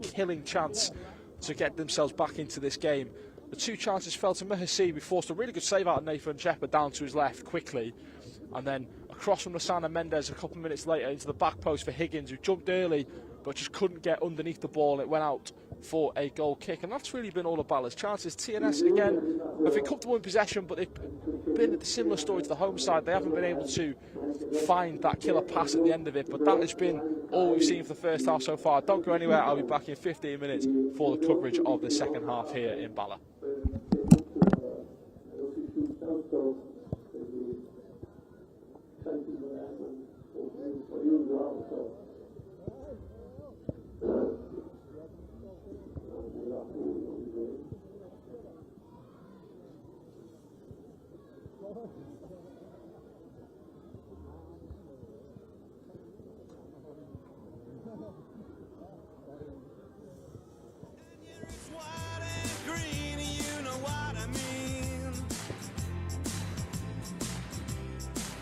killing chance to get themselves back into this game. The 2 chances fell to Mahasibi, forced a really good save out of Nathan Shepard down to his left quickly, and then across from Lasana Mendes a couple of minutes later into the back post for Higgins, who jumped early but just couldn't get underneath the ball. It went out for a goal kick, and that's really been all of Bala's chances. TNS again have been comfortable in possession, but they've been a similar story to the home side. They haven't been able to find that killer pass at the end of it, but that has been all we've seen for the first half so far. Don't go anywhere, I'll be back in 15 minutes for the coverage of the second half here in Bala.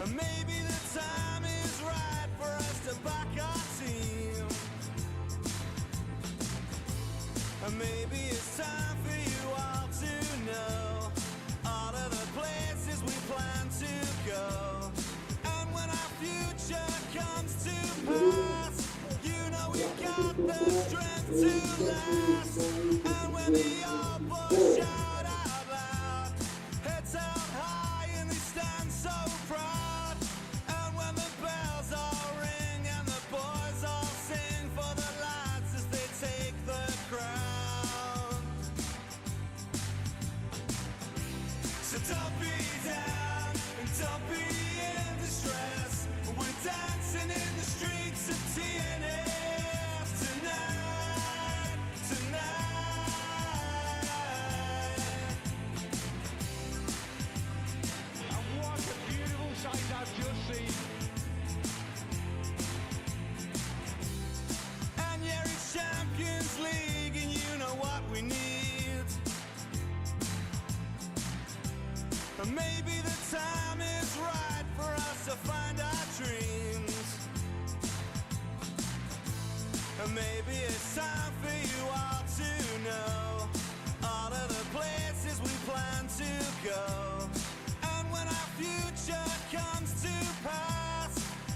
Maybe the time is right for us to back our team. Maybe it's time for you all to know all of the places we plan to go. And when our future comes to pass, you know we've got the strength to last. And when the old boys shout out loud, heads held high and they stand so proud. Don't be down and don't be in distress. We're dancing in the streets of TNS tonight, tonight. And what a beautiful sight I've just seen. And yeah, it's Champions League and you know what we need. Maybe the time is right for us to find our dreams. Maybe it's time for you all to know all of the places we plan to go. And when our future comes to pass,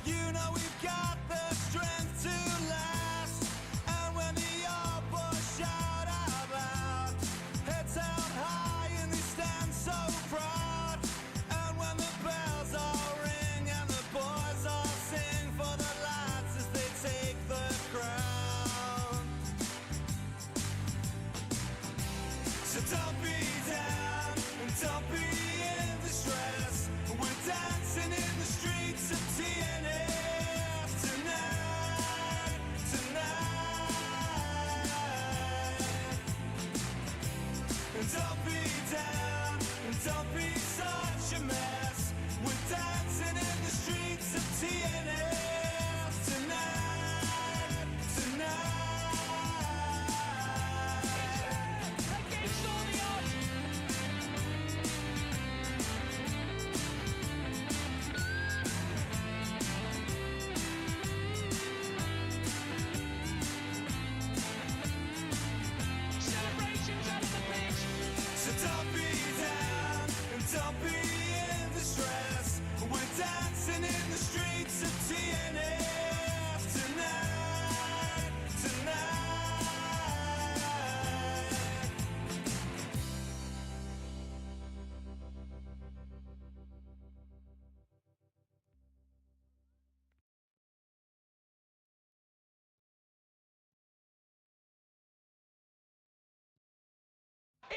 you know we've got the strength to last. And when the old boys shout out loud, heads held high and they stand so proud. Don't be down and don't be in distress. We're dancing in the streets of TNS tonight, tonight. And don't be down and don't be such a mess. We're dancing in the streets of TNS tonight, tonight. Don't be down and don't be in distress. We're dancing in the streets of TNS tonight, tonight.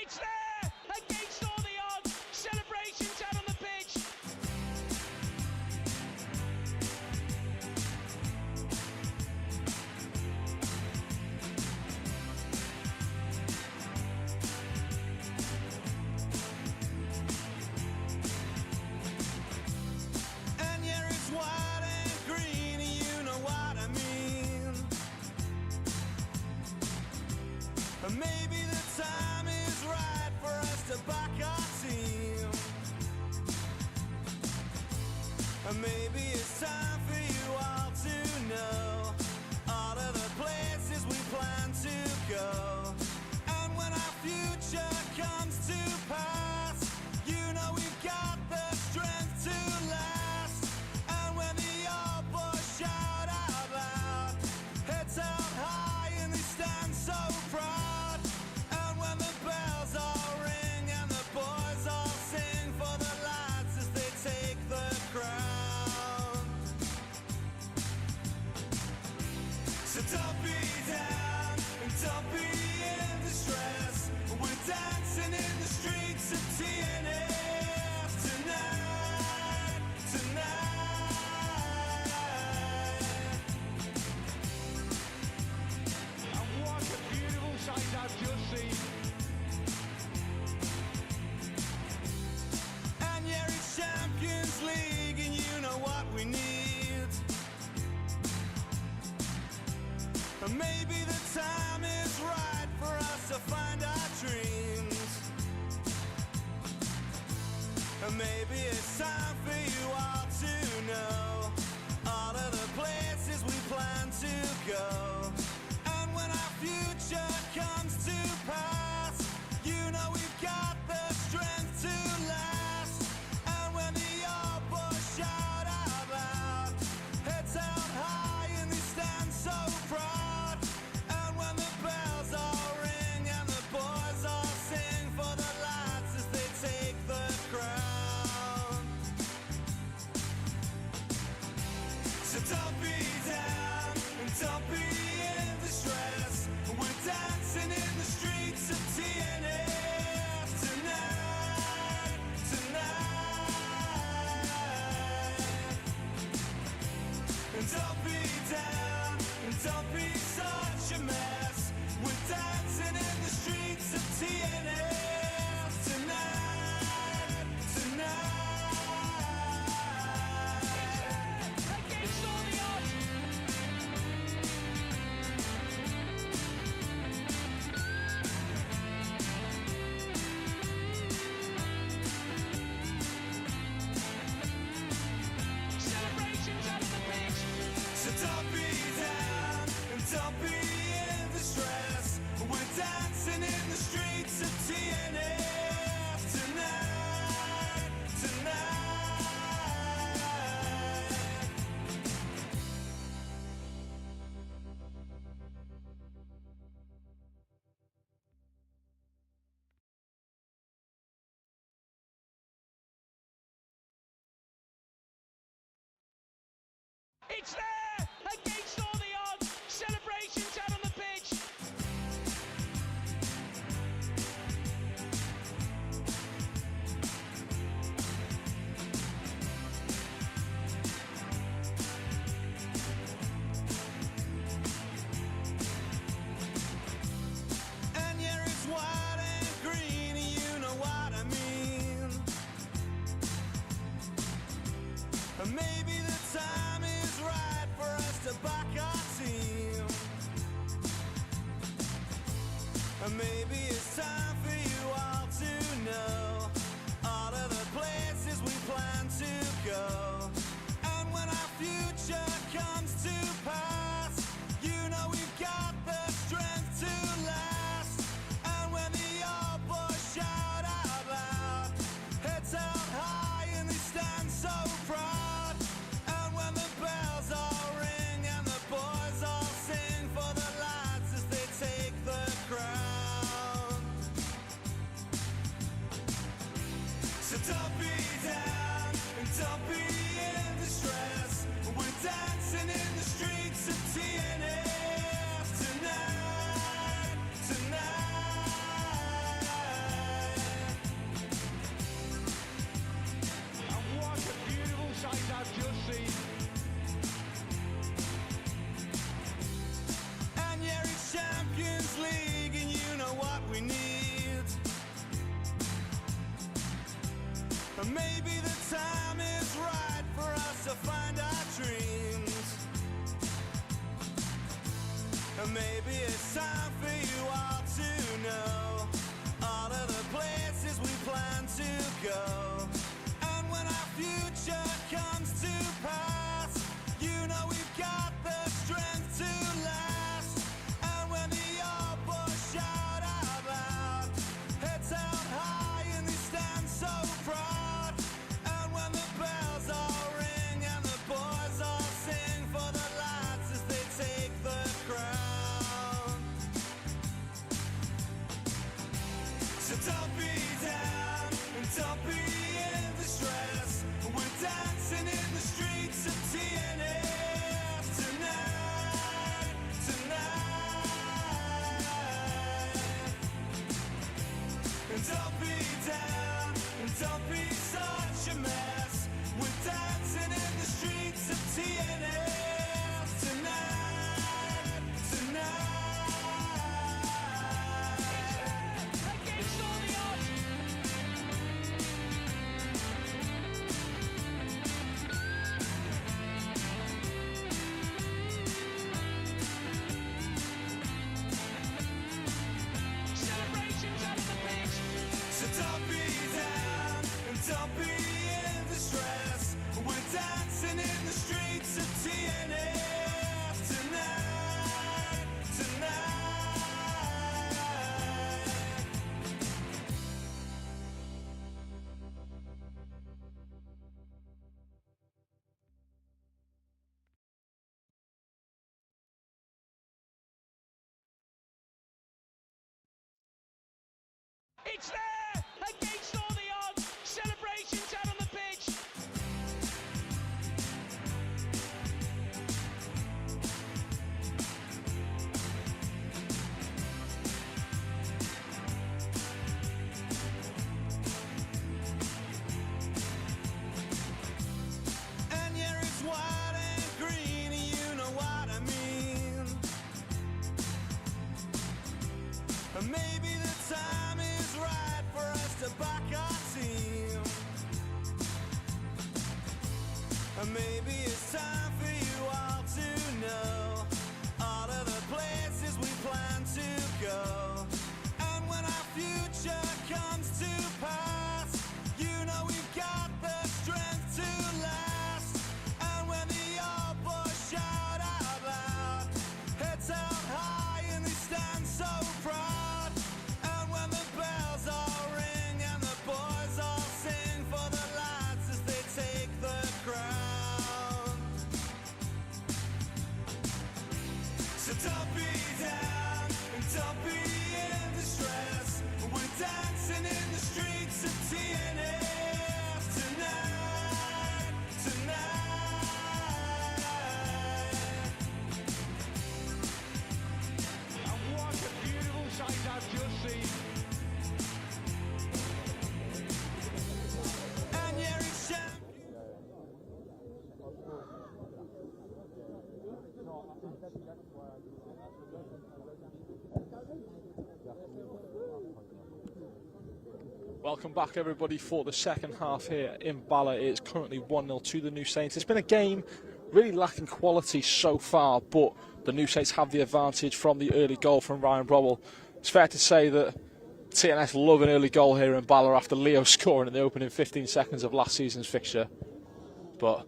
It's there! Against all the odds! Celebrations out on the pitch! And yeah, it's white and green, you know what I mean. Maybe the time is right for us to back our team. Maybe it's time for you all to know all of the places we plan to go. And Maybe the time is right for us to find our dreams. Maybe it's time for you all to know all of the places we plan to go. And when our future comes to pass, you know we've got the strength to last. And when the old boys shout out loud, heads held high and they stand so proud. And when the bells all ring and the boys all sing for the lads as they take the crown. So don't be down and don't be in distress. We're dancing in the streets of TNS tonight, tonight. And don't be down and don't be such a mess. We're dancing in the streets of TNS tonight, tonight. Against all the odds. Celebrations out of the pitch. So don't be down and don't be in distress. We're dancing in the streets of TNS tonight, tonight. It's there! Against all the odds! Celebrations out on the pitch! And yeah, it's white and green, you know what I mean. Maybe the time is right for us to back our team. Maybe it's time for you all to know all of the places we plan to go. And when our future comes to pass, you know we've got the strength to last. And when the old boys shout out loud, heads held high and they stand so proud. And when the bells all ring and the boys all sing for the lads as they take the crown. So don't be down and don't be in distress. We're dancing in the streets of TNS tonight, tonight. And what a beautiful sight I've just seen. And yeah, it's Champions League and you know what we need. Maybe the time is right for us to find our dreams. Maybe it's time for you all to know all of the places we plan to go. And when our future comes to pass, you know we've got the strength to last. And when the old boys shout out loud, heads held high and they stand so proud. And when the bells all ring and the boys all sing for the lads as they take the crown. So don't be down and don't be It's there! Against all the odds! Celebrations out on the pitch! And yeah, it's white and green, you know what I mean. And maybe the time is right for us to back our team. And maybe it's time for you all to know all of the places we plan to go. And when our future comes to pass, you know we've got the strength to last. And when the old boys shout out loud, heads held high and they stand so proud. And when the bells all ring and the boys all sing for the lads as they take the crown. So don't be down and don't be in distress. We're dancing in the streets of TNS tonight, tonight. And what a beautiful sight I've just seen. And yeah, it's champion. Welcome back, everybody, for the second half here in Bala. It's currently 1-0 to the New Saints. It's been a game really lacking quality so far, but the New Saints have the advantage from the early goal from Ryan Brobble. It's fair to say that TNS love an early goal here in Bala after Leo scoring in the opening 15 seconds of last season's fixture. But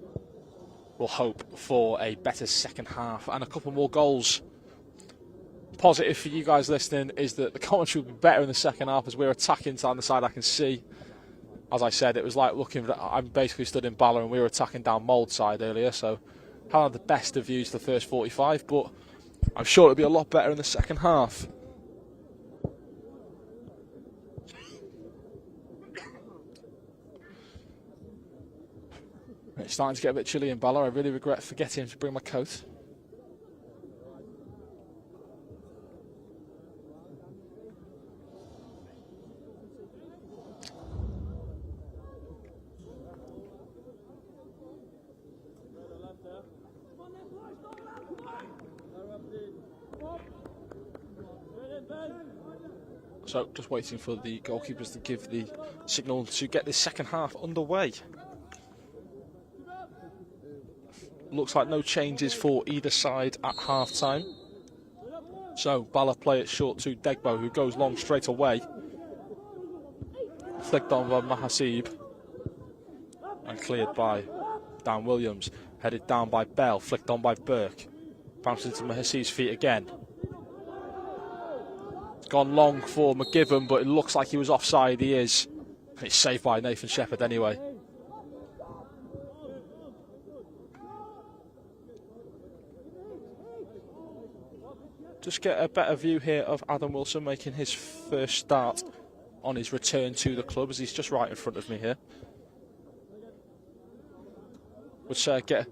we'll hope for a better second half and a couple more goals. Positive for you guys listening is that the commentary will be better in the second half as we're attacking down the side I can see. As I said, it was like looking, I'm basically stood in Bala and we were attacking down Mould side earlier, so haven't had the best of views the first 45, but I'm sure it'll be a lot better in the second half. It's starting to get a bit chilly in Bala. I really regret forgetting to bring my coat. So just waiting for the goalkeepers to give the signal to get this second half underway. Looks like no changes for either side at half time. So Bala play it short to Degbo, who goes long straight away. Flicked on by Mahasib and cleared by Dan Williams. Headed down by Bell, flicked on by Burke. Bounced into Mahasib's feet again. It's gone long for McGiven, but it looks like he was offside. He is. It's saved by Nathan Shepherd anyway. Just get a better view here of Adam Wilson making his first start on his return to the club, as he's just right in front of me here. Would say I get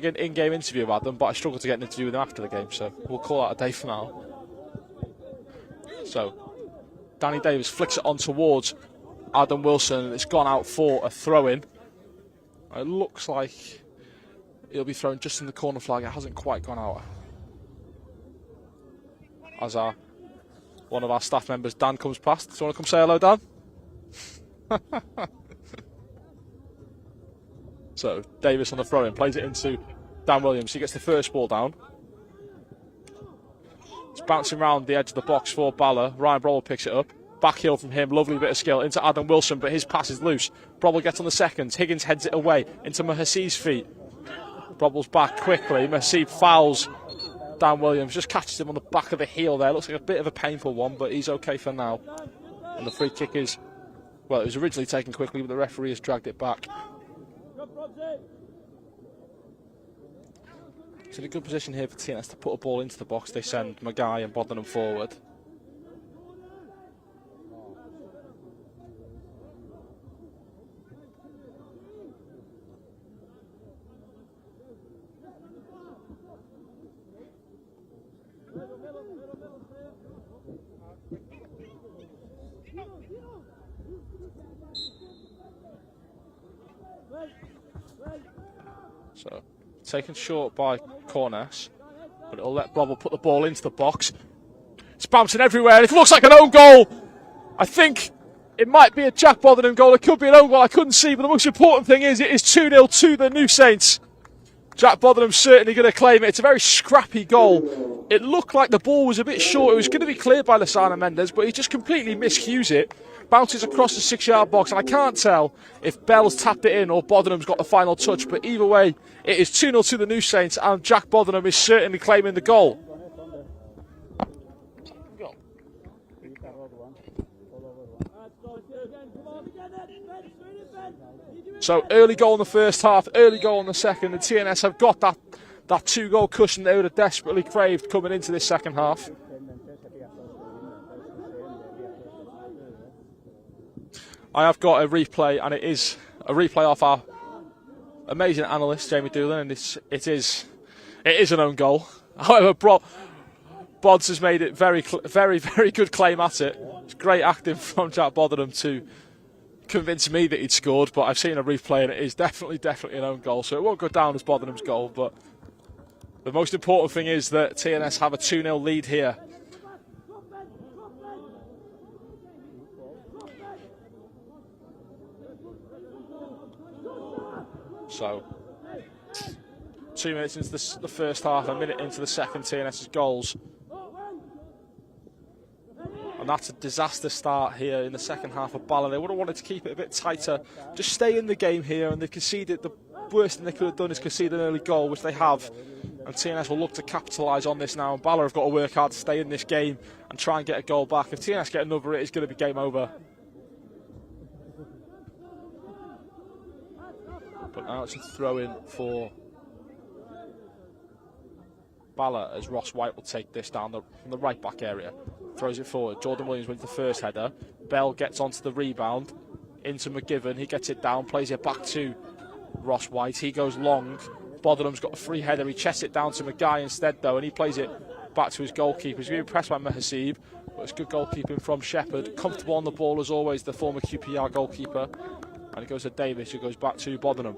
an in-game interview with Adam, but I struggled to get an interview with him after the game, so we'll call that a day for now. So, Danny Davis flicks it on towards Adam Wilson, and it's gone out for a throw-in. It looks like it'll be thrown just in the corner flag. It hasn't quite gone out. As one of our staff members, Dan, comes past. Do you want to come say hello, Dan? So, Davis on the throw-in, plays it into Dan Williams. He gets the first ball down. It's bouncing around the edge of the box for Bala. Ryan Brobble picks it up. Back heel from him, lovely bit of skill into Adam Wilson, but his pass is loose. Brobble gets on the second. Higgins heads it away into Mahasib's feet. Brobble's back quickly. Mahasib fouls Dan Williams, just catches him on the back of the heel there. Looks like a bit of a painful one, but he's okay for now. And the free kick is, well, it was originally taken quickly, but the referee has dragged it back. It's in a good position here for TNS to put a ball into the box. They send Magai and Boddenham forward. So, taken short by Cornes, but it'll let Brobble put the ball into the box. It's bouncing everywhere. It looks like an own goal. I think it might be a Jack Botherham goal. It could be an own goal. I couldn't see, but the most important thing is it is 2-0 to the New Saints. Jack Botherham's certainly going to claim it. It's a very scrappy goal. It looked like the ball was a bit short. It was going to be cleared by Lasana Mendes, but he just completely miscues it. Bounces across the 6-yard box, and I can't tell if Bell's tapped it in or Botherham's got the final touch, but either way, it is 2-0 to the New Saints, and Jack Botherham is certainly claiming the goal. So early goal in the first half, early goal in the second. The TNS have got that 2-goal cushion they would have desperately craved coming into this second half. I have got a replay, and it is a replay off our amazing analyst Jamie Doolan, and it is an own goal. However, Bods has made it very, very good claim at it. It's great acting from Jack Botherham to convince me that he'd scored, but I've seen a replay and it is definitely an own goal, so it won't go down as Botherham's goal. But the most important thing is that TNS have a 2-0 lead here. So 2 minutes into the first half, a minute into the second, TNS's goals. And that's a disaster start here in the second half of Bala. They would have wanted to keep it a bit tighter, just stay in the game here, and they conceded. The worst thing they could have done is concede an early goal, which they have. And TNS will look to capitalise on this now. And Bala have got to work hard to stay in this game and try and get a goal back. If TNS get another, it is going to be game over. But now it's a throw-in for Bala, as Ross White will take this down from the right-back area. Throws it forward. Jordan Williams wins the first header. Bell gets onto the rebound. Into McGivern. He gets it down. Plays it back to Ross White. He goes long. Botherham's got a free header. He chests it down to Magai instead, though, and he plays it back to his goalkeeper. He's being pressed by Mahasib, but it's good goalkeeping from Shepherd. Comfortable on the ball, as always, the former QPR goalkeeper. And it goes to Davis, who goes back to Botherham.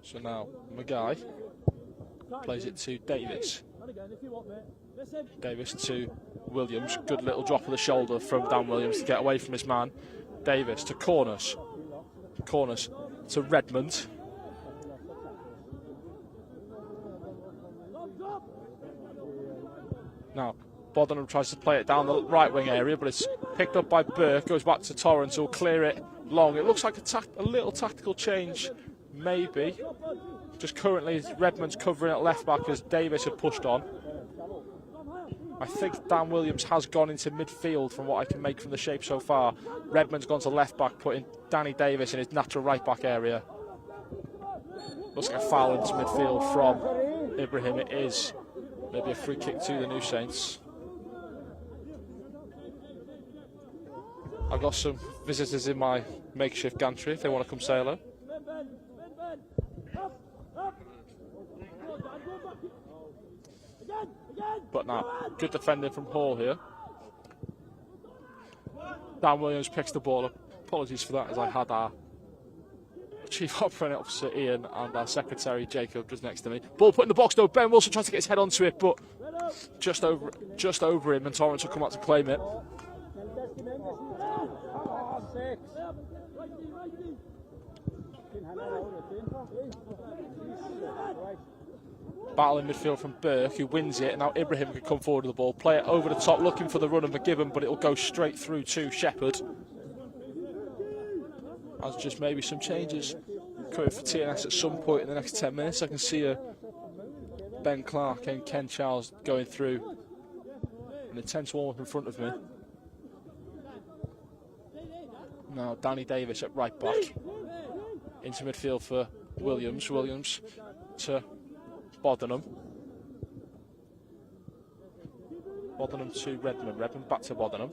So now Magai plays it to Davis. Davis to Williams. Good little drop of the shoulder from Dan Williams to get away from his man. Davis to Corners. Corners to Redmond. Now Botherham tries to play it down the right wing area, but it's picked up by Burke. Goes back to Torrance, who'll clear it long. It looks like a little tactical change. Maybe. Just currently Redmond's covering at left back as Davis had pushed on. I think Dan Williams has gone into midfield from what I can make from the shape so far. Redmond's gone to left back, putting Danny Davis in his natural right back area. Looks like a foul into midfield from Ibrahim. It is. Maybe a free kick to the New Saints. I've got some visitors in my makeshift gantry if they want to come say hello. But now, good defending from Hall here. Dan Williams picks the ball up. Apologies for that, as I had our Chief Operating Officer Ian and our Secretary Jacob just next to me. Ball put in the box though. Ben Wilson tries to get his head onto it, but just over him, and Torrance will come out to claim it. Battle in midfield from Burke, who wins it, and now Ibrahim can come forward with the ball, play it over the top, looking for the run of McGivern, but it'll go straight through to Shepherd. As just maybe some changes coming for TNS at some point in the next 10 minutes. I can see Ben Clark and Ken Charles going through an intense warm-up in front of me. Now Danny Davis at right back. Into midfield for Williams. Williams to Botherham. Botherham to Redmond. Redmond back to Botherham.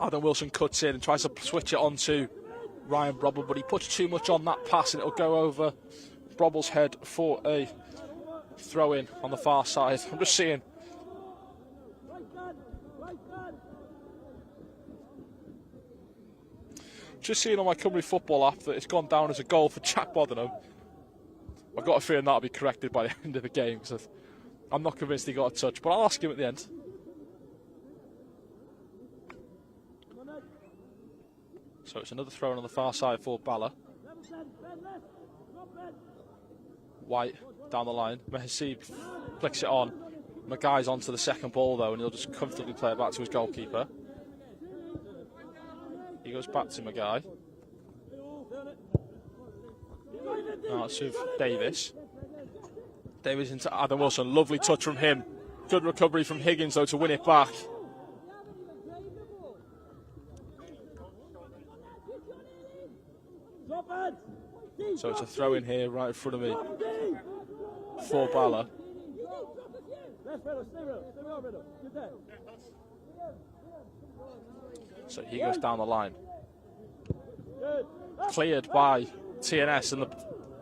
Adam Wilson cuts in and tries to switch it on to Ryan Brobble, but he puts too much on that pass and it'll go over Brobble's head for a throw-in on the far side. I'm just seeing on my Cymru football app that it's gone down as a goal for Jack Bodenham. I've got a feeling that'll be corrected by the end of the game because I'm not convinced he got a touch, but I'll ask him at the end. So it's another throw on the far side for Bala. White down the line. Mahasib flicks it on. Mackay's onto the second ball though, and he'll just comfortably play it back to his goalkeeper. He goes back to Mackay. Now it's with Davis. Davis into Adam Wilson. Lovely touch from him. Good recovery from Higgins though to win it back. So it's a throw in here right in front of me for Bala. So he goes down the line. Cleared by TNS, and the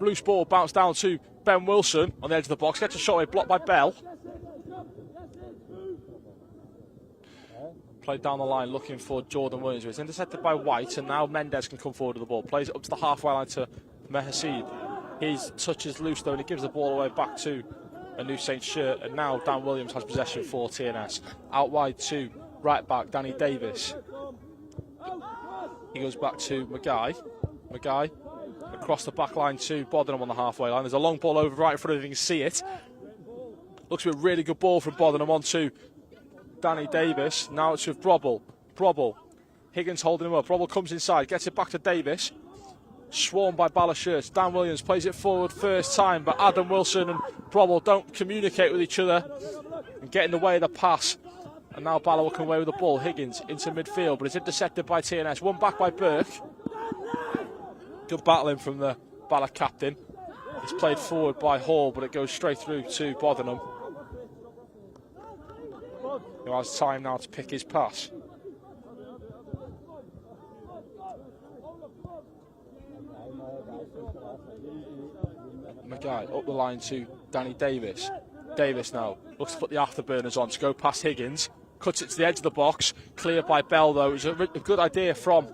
loose ball bounced down to Ben Wilson on the edge of the box. Gets a shot away, blocked by Bell. Played down the line looking for Jordan Williams. It's intercepted by White, and now Mendes can come forward with the ball. Plays it up to the halfway line to Mahasib. His touch is loose though, and he gives the ball away back to a New Saints shirt. And now Dan Williams has possession for TNS. Out wide to right back Danny Davis. He goes back to Mackay. Mackay across the back line to Bodenham on the halfway line. There's a long ball over right in front of him. You can see it. Looks to be a really good ball from Bodenham onto Danny Davis. Now it's with Brobble. Brobble. Higgins holding him up. Brobble comes inside, gets it back to Davis. Swarmed by Bala shirts. Dan Williams plays it forward first time, but Adam Wilson and Brobble don't communicate with each other and get in the way of the pass. And now Bala will come away with the ball. Higgins into midfield, but it's intercepted by TNS. One back by Burke. Good battling from the Bala captain. It's played forward by Hall, but it goes straight through to Bodenham, who has time now to pick his pass. Mackay up the line to Danny Davis. Davis now looks to put the afterburners on to go past Higgins. Cuts it to the edge of the box. Cleared by Bell though. It was a good idea from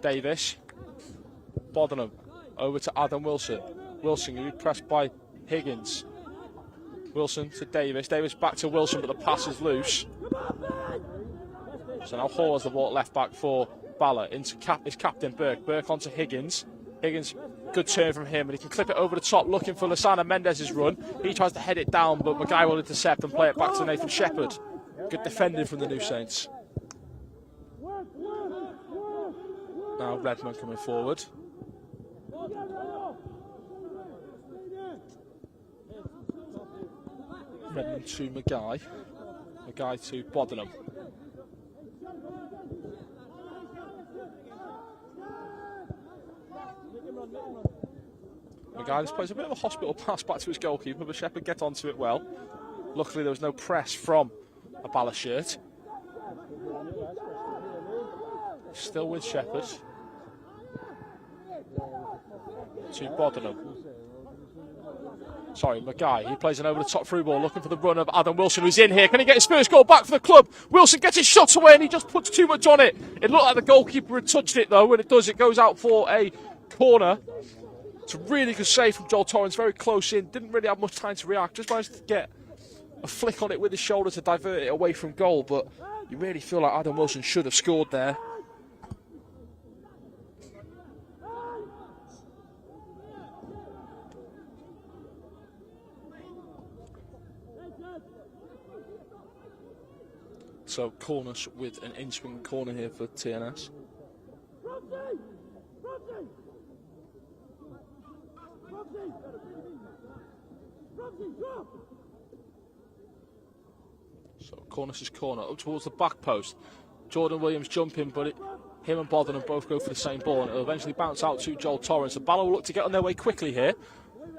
Davis. Bodenham over to Adam Wilson. Wilson going to be pressed by Higgins. Wilson to Davis. Davis back to Wilson, but the pass is loose. So now Hall has the ball left back for Bala. Into his captain Burke. Burke onto Higgins. Higgins, good turn from him, and he can clip it over the top looking for Lasana Mendez's run. He tries to head it down, but Mackay will intercept and play it back to Nathan Shepherd. Good defending from the New Saints. Now Redmond coming forward. Redmond to Mackay. Mackay to Bodenham. Mackay just plays a bit of a hospital pass back to his goalkeeper, but Shepherd gets onto it well. Luckily there was no press from a Bala shirt. Still with Shepherd. To Bodenham. Sorry, Mackay. He plays an over-the-top through ball, looking for the run of Adam Wilson, who's in here. Can he get his first goal back for the club? Wilson gets his shot away, and he just puts too much on it. It looked like the goalkeeper had touched it, though. When it does, it goes out for a corner. It's a really good save from Joel Torrance, very close in. Didn't really have much time to react. Just managed to get a flick on it with his shoulder to divert it away from goal. But you really feel like Adam Wilson should have scored there. So corners with an in-swing corner here for TNS. So Cornus' corner up towards the back post. Jordan Williams jumping, but him and Bodenham both go for the same ball, and it'll eventually bounce out to Joel Torrance. And Bala will look to get on their way quickly here.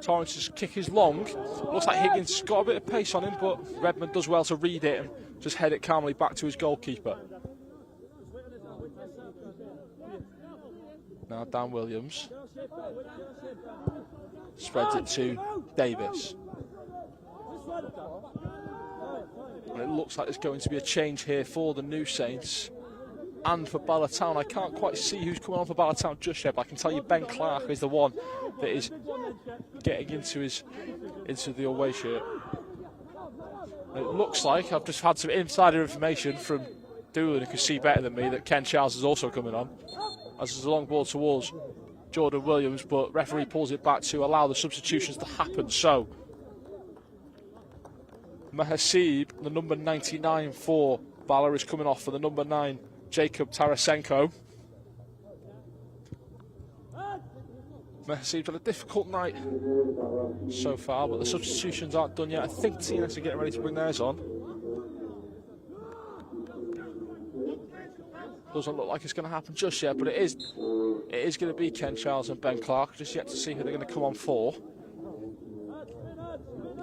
Torrance's kick is long. Looks like Higgins has got a bit of pace on him, but Redmond does well to read it and just head it calmly back to his goalkeeper. Now Dan Williams spreads it to Davis. And it looks like there's going to be a change here for the New Saints and for Bala Town. I can't quite see who's coming on for Bala Town just yet, but I can tell you Ben Clark is the one that is getting into the away shirt. And it looks like, I've just had some insider information from Doolan, who can see better than me, that Ken Charles is also coming on. As there's a long ball towards Jordan Williams, but referee pulls it back to allow the substitutions to happen. So Mahasib, the number 99 for Bala, is coming off for the number 9, Jacob Tarasenko. Mahasib's had a difficult night so far, but the substitutions aren't done yet. I think TNS are getting ready to bring theirs on. Doesn't look like it's going to happen just yet, but it is going to be Ken Charles and Ben Clark. Just yet to see who they're going to come on for.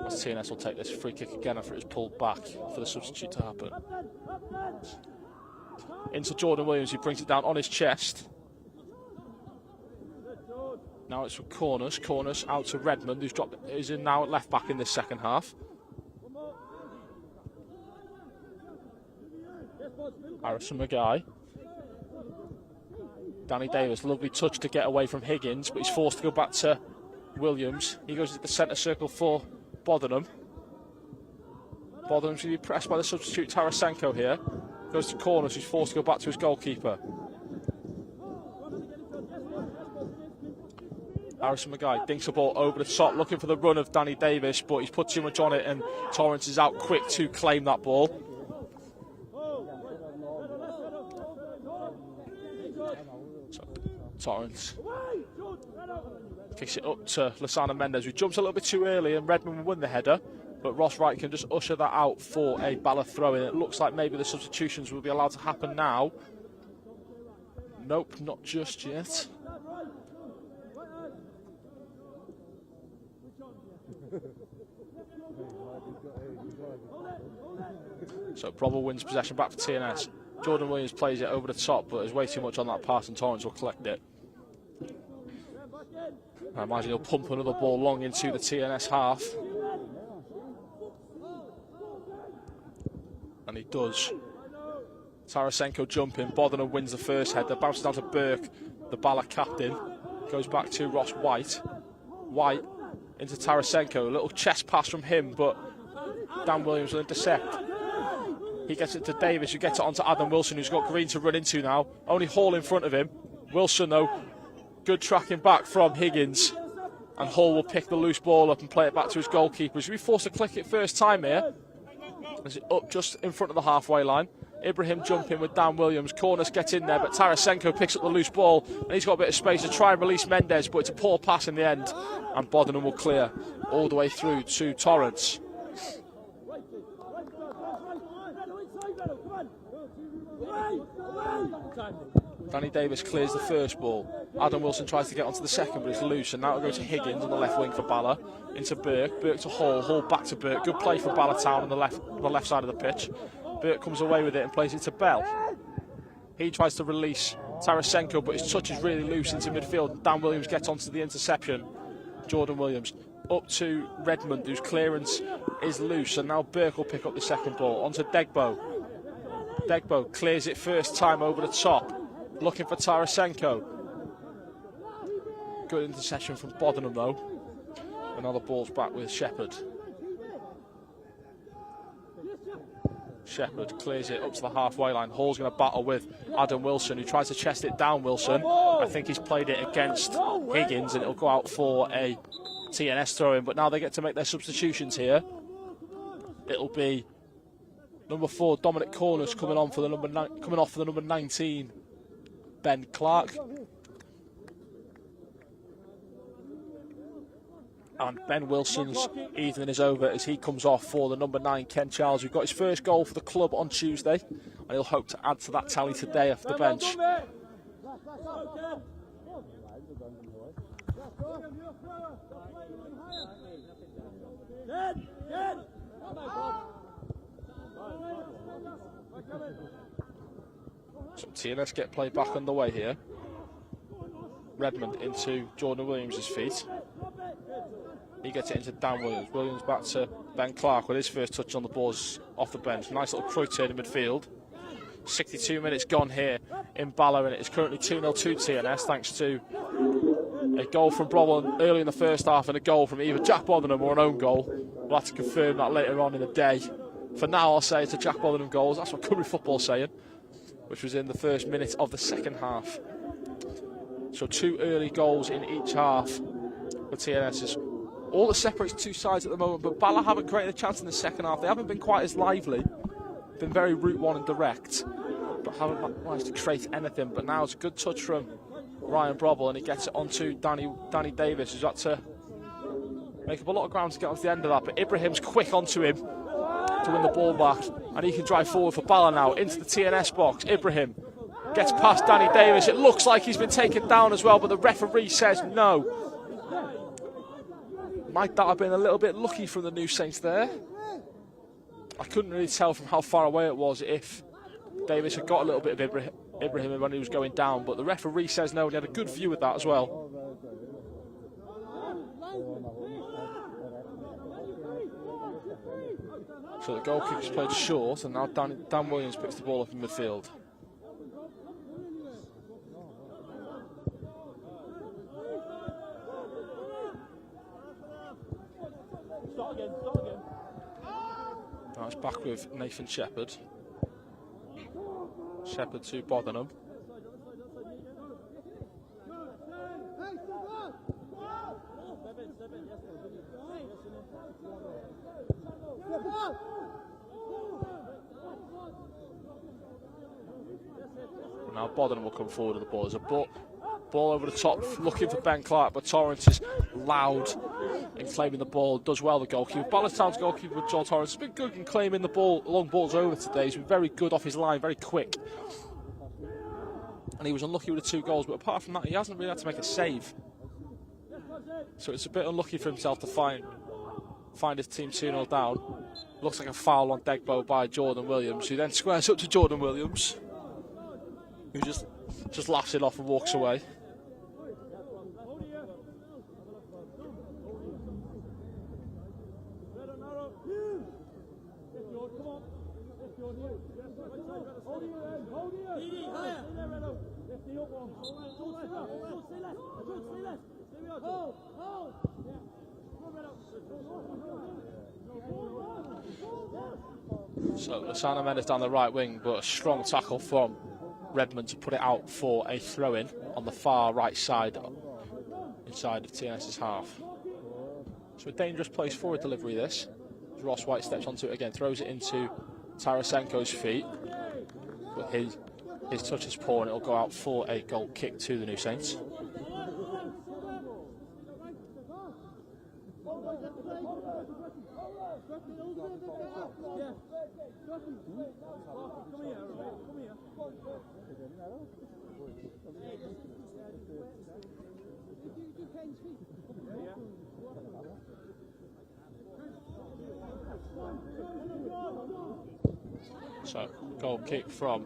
As TNS will take this free kick again after it's pulled back for the substitute to happen. Into Jordan Williams, who brings it down on his chest. Now it's for Cornus. Cornus out to Redmond, who's in now at left back in this second half. Harrison Maguire. Danny Davis, lovely touch to get away from Higgins, but he's forced to go back to Williams. He goes into the centre circle for Bodenham. Bodenham's going to be pressed by the substitute Tarasenko here. Goes to Cornus, who's forced to go back to his goalkeeper. Harrison Maguire dinks the ball over the top, looking for the run of Danny Davis, but he's put too much on it, and Torrance is out quick to claim that ball. So, Torrance kicks it up to Lasana Mendes, who jumps a little bit too early, and Redmond will win the header, but Ross Wright can just usher that out for a Bala throw-in. It looks like maybe the substitutions will be allowed to happen now. Nope, not just yet. So Bromwell wins possession back for TNS. Jordan Williams plays it over the top, but there's way too much on that pass, and Torrance will collect it. I imagine he'll pump another ball long into the TNS half. And he does. Tarasenko jumping. Bodenham wins the first header. Bounces down to Burke, the Bala captain. Goes back to Ross White. White into Tarasenko. A little chest pass from him, but Dan Williams will intercept. He gets it to Davis, who gets it onto Adam Wilson, who's got Green to run into now. Only Hall in front of him. Wilson, though, good tracking back from Higgins. And Hall will pick the loose ball up and play it back to his goalkeeper. He's going to be forced to click it first time here. Is it up just in front of the halfway line? Ibrahim jumping with Dan Williams. Cornus gets in there, but Tarasenko picks up the loose ball, and he's got a bit of space to try and release Mendes, but it's a poor pass in the end, and Bodenham will clear all the way through to Torrance. Danny Davis clears the first ball. Adam Wilson tries to get onto the second, but it's loose, and now it'll go to Higgins on the left wing for Bala. Into Burke. Burke to Hall. Hall back to Burke. Good play for Bala Town on the left side of the pitch. Burke comes away with it and plays it to Bell. He tries to release Tarasenko, but his touch is really loose into midfield. Dan Williams gets onto the interception. Jordan Williams up to Redmond, whose clearance is loose, and now Burke will pick up the second ball. Onto Degbo. Degbo clears it first time over the top, looking for Tarasenko. Good interception from Bodenham though. And now the ball's back with Shepherd. Shepherd clears it up to the halfway line. Hall's going to battle with Adam Wilson, who tries to chest it down Wilson. I think he's played it against Higgins, and it'll go out for a TNS throw-in. But now they get to make their substitutions here. It'll be number 4, Dominic Cornus, coming off for the number 19, Ben Clark. And Ben Wilson's evening is over as he comes off for the number 9, Ken Charles, who got his first goal for the club on Tuesday. And he'll hope to add to that tally today off the bench. So TNS get play back underway here. Redmond into Jordan Williams' feet. He gets it into Dan Williams. Williams back to Ben Clark with his first touch on the ball off the bench. Nice little Croy turn in midfield. 62 minutes gone here in Bala, and it is currently 2-0 to TNS thanks to a goal from Bromwell early in the first half and a goal from either Jack Botherham or an own goal. We'll have to confirm that later on in the day. For now, I'll say it's a Jack Botherham goal. That's what Cymru Football's saying, which was in the first minute of the second half. So 2 early goals in each half for TNS. All that separates two sides at the moment, but Bala haven't created a chance in the second half. They haven't been quite as lively. Been very route one and direct, but haven't managed to create anything. But now it's a good touch from Ryan Brobble, and he gets it onto Danny Davis, who's had to make up a lot of ground to get onto the end of that. But Ibrahim's quick onto him to win the ball back, and he can drive forward for Bala now into the TNS box. Ibrahim gets past Danny Davis. It looks like he's been taken down as well, but the referee says no. Might that have been a little bit lucky from the New Saints there? I couldn't really tell from how far away it was if Davis had got a little bit of Ibrahim when he was going down, but the referee says no, and he had a good view of that as well. So the goal kick is played short, and now Dan Williams picks the ball up in midfield. Now it's back with Nathan Shepherd. Shepherd to Botherham. Now Botherham will come forward with the ball. There's a ball over the top, looking for Ben Clark, but Torrance is loud in claiming the ball. Does well, the goalkeeper. Ballatown's goalkeeper, John Torrance, has been good in claiming the ball, long balls over today. He's been very good off his line, very quick. And he was unlucky with the 2 goals, but apart from that, he hasn't really had to make a save. So it's a bit unlucky for himself to find his team 2-0 down. Looks like a foul on Degbo by Jordan Williams, who then squares up to Jordan Williams, who just laughs it off and walks away. So Lasana Mendes down the right wing, but a strong tackle from Redmond to put it out for a throw-in on the far right side, inside of TNS's half. So a dangerous place for a delivery this. Ross White steps onto it again, throws it into Tarasenko's feet, but his touch is poor, and it'll go out for a goal kick to the New Saints. So, goal kick from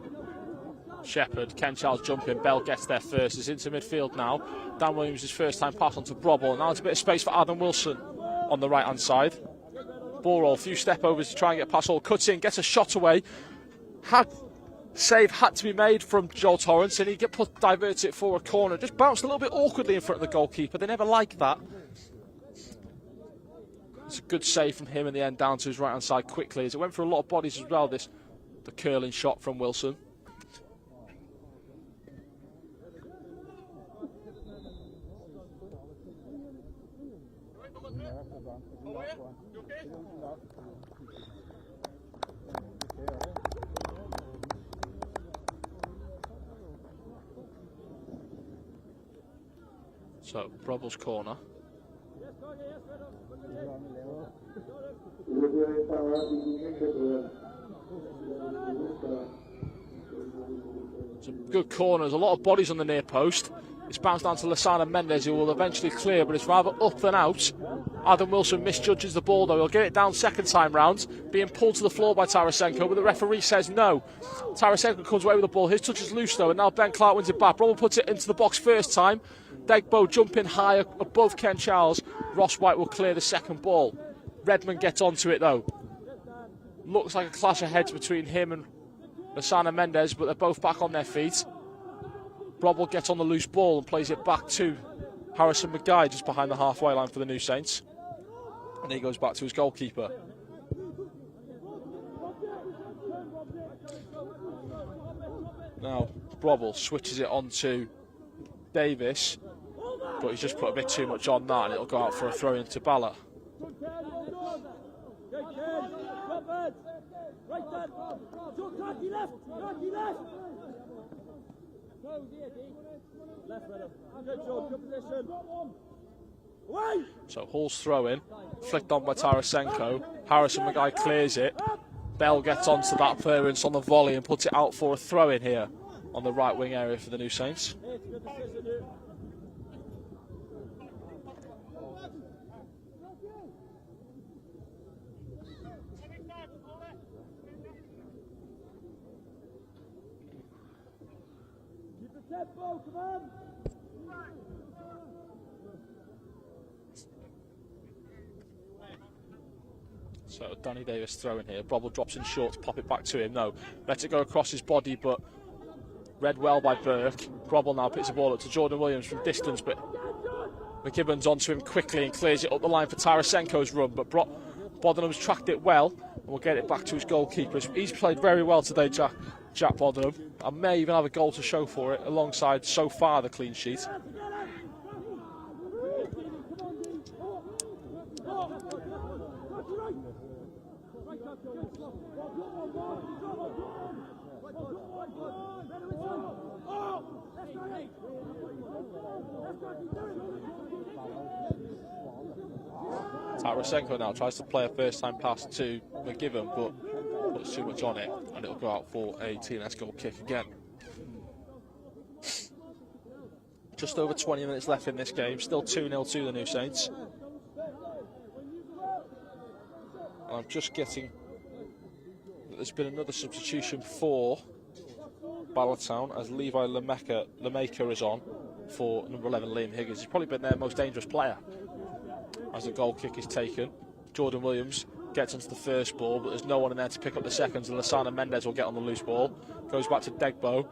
Shepherd. Ken Charles jumping. Bell gets there first. It's into midfield now. Dan Williams' first time pass onto Brobble. Now it's a bit of space for Adam Wilson on the right hand side. Ball roll, few step overs to try and get past all. Cuts in, gets a shot away. Save had to be made from Joel Torrance, and he diverts it for a corner. Just bounced a little bit awkwardly in front of the goalkeeper. They never like that. It's a good save from him in the end, down to his right hand side quickly, as it went through a lot of bodies as well, the curling shot from Wilson. So, Brobble's corner. Some good corners, a lot of bodies on the near post. It's bounced down to Lasana Mendes, who will eventually clear, but it's rather up than out. Adam Wilson misjudges the ball, though. He'll get it down second time round, being pulled to the floor by Tarasenko, but the referee says no. Tarasenko comes away with the ball. His touch is loose, though, and now Ben Clark wins it back. Bromwell puts it into the box first time. Degbo jumping high above Ken Charles. Ross White will clear the second ball. Redmond gets onto it, though. Looks like a clash of heads between him and Lasana Mendes, but they're both back on their feet. Bromwell gets on the loose ball and plays it back to Harrison McGuy just behind the halfway line for the New Saints. And he goes back to his goalkeeper. Now, Bromwell switches it on to Davis, but he's just put a bit too much on that, and it'll go out for a throw into Bala. So Hall's throw in, flicked on by Tarasenko. Harrison McGuy clears it. Bell gets onto that clearance on the volley and puts it out for a throw in here on the right wing area for the New Saints. So Danny Davis throwing here. Bromwell drops in short to pop it back to him. No, lets it go across his body, but read well by Burke. Bromwell now puts the ball up to Jordan Williams from distance, but McKibben's onto him quickly and clears it up the line for Tarasenko's run. But Bodenham's tracked it well and will get it back to his goalkeeper. He's played very well today, Jack Bodenham, and may even have a goal to show for it alongside so far the clean sheet. Tarasenko now tries to play a first-time pass to McGibbon, but puts too much on it, and it'll go out for a TNS goal kick again. Just over 20 minutes left in this game, still 2-0 to the New Saints. And I'm just getting that there's been another substitution for Ballatown as Levi Lemeka is on for number 11 Liam Higgins. He's probably been their most dangerous player as the goal kick is taken. Jordan Williams gets onto the first ball, but there's no one in there to pick up the seconds, and Lasana Mendes will get on the loose ball. Goes back to Degbo.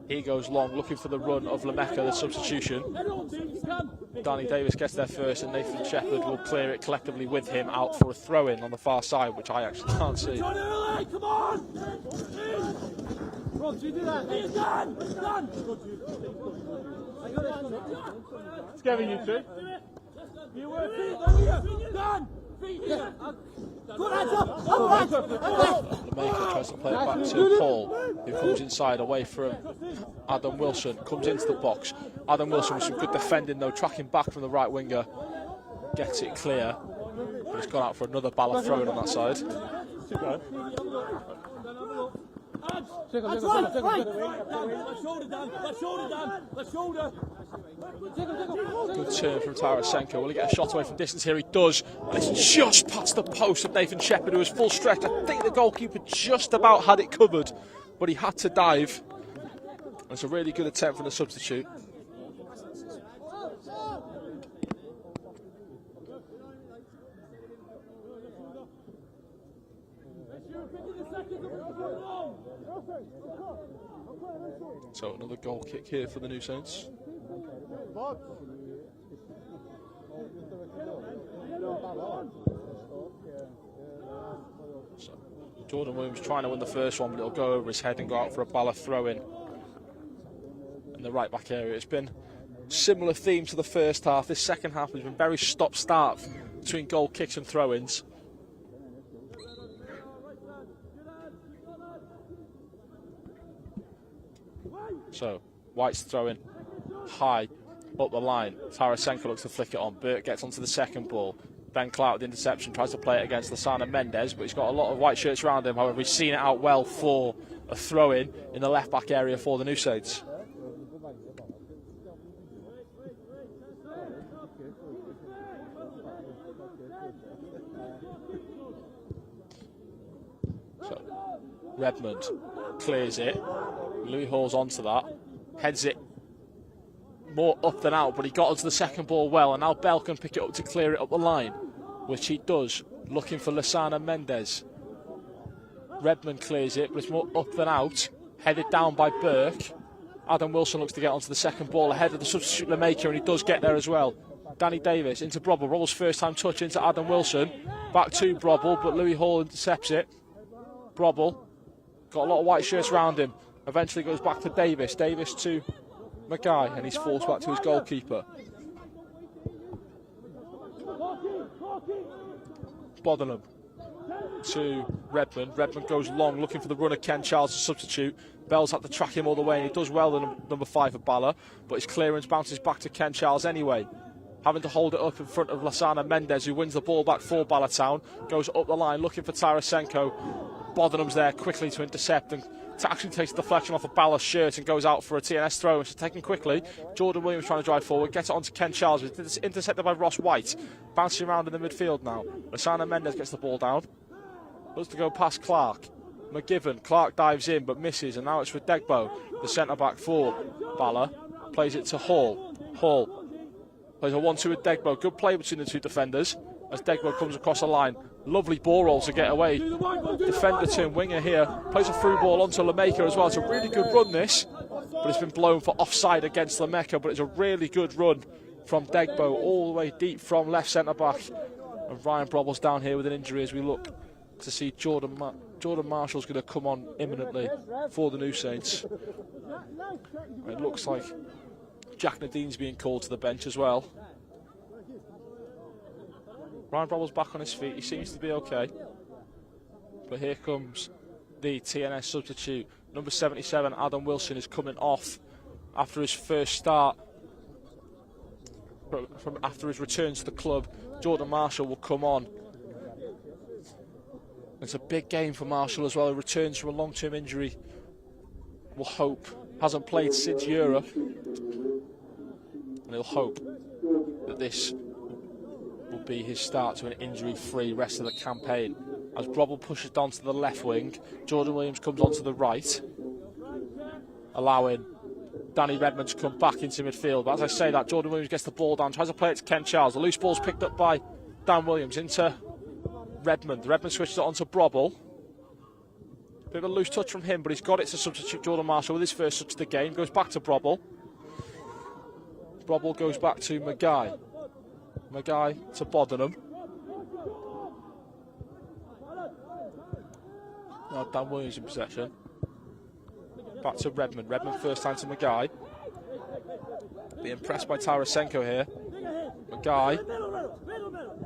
He goes long, looking for the run of Lemeka, the substitution. Danny Davis gets there first, and Nathan Shepherd will clear it collectively with him out for a throw-in on the far side, which I actually can't see. Come on! Rob, do you do that? It's done! It's done! It's Kevin, you two. You were feet done! Feet here! Good hands up! Lemeka tries to play it back to Paul, who comes inside away from Adam Wilson, comes into the box. Adam Wilson with some good defending though, tracking back from the right winger, gets it clear, but it's gone out for another Bala throw-in on that side. That's right! Shoulder down! Shoulder down! Shoulder! Good turn from Tarasenko. Will he get a shot away from distance here? He does. And it's just past the post of Nathan Shepherd, who was full stretch. I think the goalkeeper just about had it covered, but he had to dive. And it's a really good attempt from the substitute. So another goal kick here for the New Saints. So Jordan Williams trying to win the first one, but it'll go over his head and go out for a Bala throw-in in the right back area. It's been similar theme to the first half. This second half has been very stop-start between goal kicks and throw-ins. So White's throwing high up the line. Tarasenko looks to flick it on. Burt gets onto the second ball. Ben Clark with the interception, tries to play it against Lasana Mendes, but he's got a lot of white shirts around him. However, he's seen it out well for a throw-in in the left back area for the New Saints. Redmond clears it. Louis Hall's onto that. Heads it more up than out, but he got onto the second ball well, and now Bell can pick it up to clear it up the line, which he does, looking for Lasana Mendez. Redmond clears it, but it's more up than out. Headed down by Burke. Adam Wilson looks to get onto the second ball ahead of the substitute Lemaker, and he does get there as well. Danny Davis into Brobble. Brobble's first time touch into Adam Wilson. Back to Brobble, but Louis Hall intercepts it. Brobble got a lot of white shirts around him. Eventually goes back to Davis. Davis to Mackay, and he's forced back to his goalkeeper. Bodenham to Redmond. Redmond goes long, looking for the runner Ken Charles to substitute. Bell's had to track him all the way, and he does well, the number 5 for Bala, but his clearance bounces back to Ken Charles anyway. Having to hold it up in front of Lasana Mendez, who wins the ball back for Bala Town. Goes up the line, looking for Tarasenko. Bodenham's there quickly to intercept, and actually takes the deflection off of Bala's shirt and goes out for a TNS throw, which is taken quickly. Jordan Williams trying to drive forward, gets it onto Ken Charles, but it's intercepted by Ross White. Bouncing around in the midfield now. Lasana Mendez gets the ball down. Looks to go past Clark. McGivern. Clark dives in but misses, and now it's for Degbo, the centre-back for Bala. Plays it to Hall. Hall plays a 1-2 with Degbo. Good play between the two defenders as Degbo comes across the line. Lovely ball roll to get away. Defender turn winger here. Plays a through ball onto Lemeka as well. It's a really good run, this. But it's been blown for offside against Lemeka. But it's a really good run from Degbo all the way deep from left centre-back. And Ryan Brobble's down here with an injury as we look to see Jordan Marshall's going to come on imminently for the New Saints. It looks like Jack Nadine's being called to the bench as well. Ryan Brobble's back on his feet. He seems to be okay. But here comes the TNS substitute. Number 77, Adam Wilson, is coming off after his first start. After his return to the club, Jordan Marshall will come on. It's a big game for Marshall as well. He returns from a long-term injury. We'll hope. Hasn't played since Europe. And he'll hope that this will be his start to an injury-free rest of the campaign. As Brobble pushes down to the left wing, Jordan Williams comes onto the right, allowing Danny Redmond to come back into midfield. But as I say that, Jordan Williams gets the ball down, tries to play it to Ken Charles. The loose ball's picked up by Dan Williams into Redmond. Redmond switches it onto Brobble. Bit of a loose touch from him, but he's got it to substitute Jordan Marshall with his first touch of the game. Goes back to Brobble. Brobble goes back to Mackay. Mackay to Bodenham. Now Dan Williams in possession. Back to Redmond. Redmond first time to Mackay. Be impressed by Tarasenko here. Mackay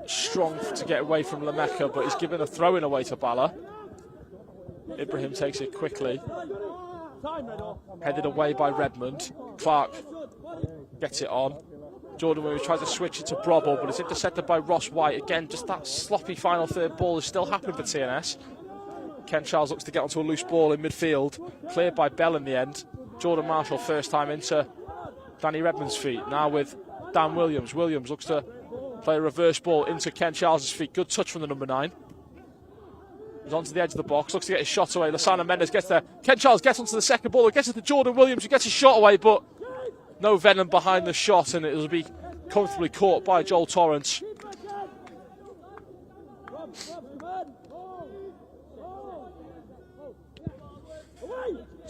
strong to get away from Lemeka, but he's given a throw-in away to Bala. Ibrahim takes it quickly. Headed away by Redmond. Clark gets it on. Jordan Williams tries to switch it to Brobble, but it's intercepted by Ross White. Again, just that sloppy final third ball is still happening for TNS. Ken Charles looks to get onto a loose ball in midfield. Cleared by Bell in the end. Jordan Marshall first time into Danny Redmond's feet. Now with Dan Williams. Williams looks to play a reverse ball into Ken Charles' feet. Good touch from the number 9. He's onto the edge of the box. Looks to get his shot away. Lasana Mendez gets there. Ken Charles gets onto the second ball. It gets it to Jordan Williams, who gets his shot away, but no venom behind the shot, and it'll be comfortably caught by Joel Torrance.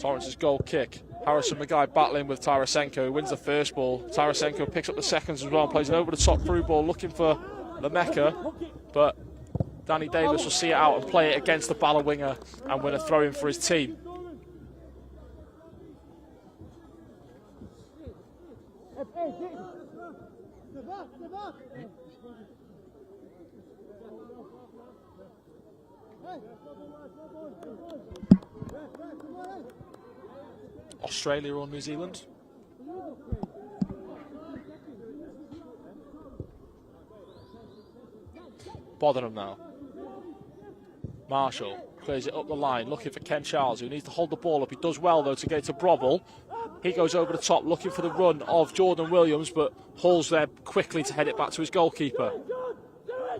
Torrance's goal kick. Harrison Mackay battling with Tarasenko, who wins the first ball. Tarasenko picks up the seconds as well, plays an over-the-top through ball, looking for Lemeka, but Danny Davis will see it out and play it against the Bala winger and win a throw-in for his team. Australia or New Zealand? Bodenham now. Marshall clears it up the line, looking for Ken Charles, who needs to hold the ball up. He does well, though, to get to Brobble. He goes over the top, looking for the run of Jordan Williams, but Hall's there quickly to head it back to his goalkeeper.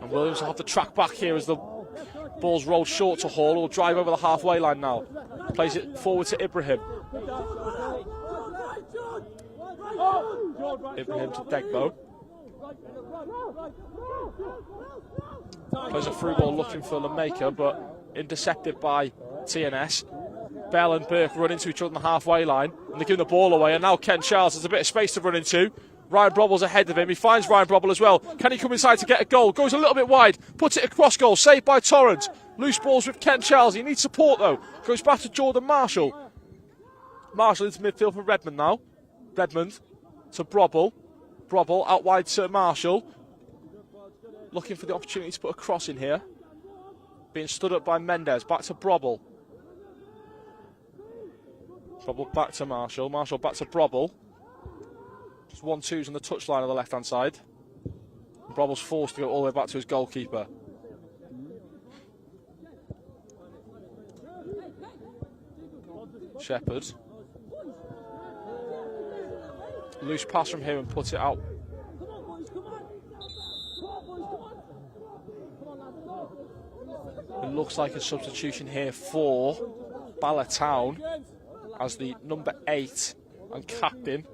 And Williams will have to track back here as the Ball's rolled short to Hall, who'll drive over the halfway line now. Plays it forward to Ibrahim. Ibrahim to Degbo. Plays a through ball looking for Lemaker, but intercepted by TNS. Bell and Burke run into each other on the halfway line, and they're giving the ball away, and now Ken Charles has a bit of space to run into. Ryan Brobble's ahead of him. He finds Ryan Brobble as well. Can he come inside to get a goal? Goes a little bit wide, puts it across goal, saved by Torrent. Loose balls with Ken Charles. He needs support though. Goes back to Jordan Marshall. Marshall into midfield for Redmond now. Redmond to Brobble. Brobble out wide to Marshall. Looking for the opportunity to put a cross in here. Being stood up by Mendes. Back to Brobble. Brobble back to Marshall. Marshall back to Brobble. Just 1-2s on the touchline on the left-hand side. Brobble's forced to go all the way back to his goalkeeper. Shepherd. Loose pass from him and puts it out. It looks like a substitution here for Bala Town as the number 8 and captain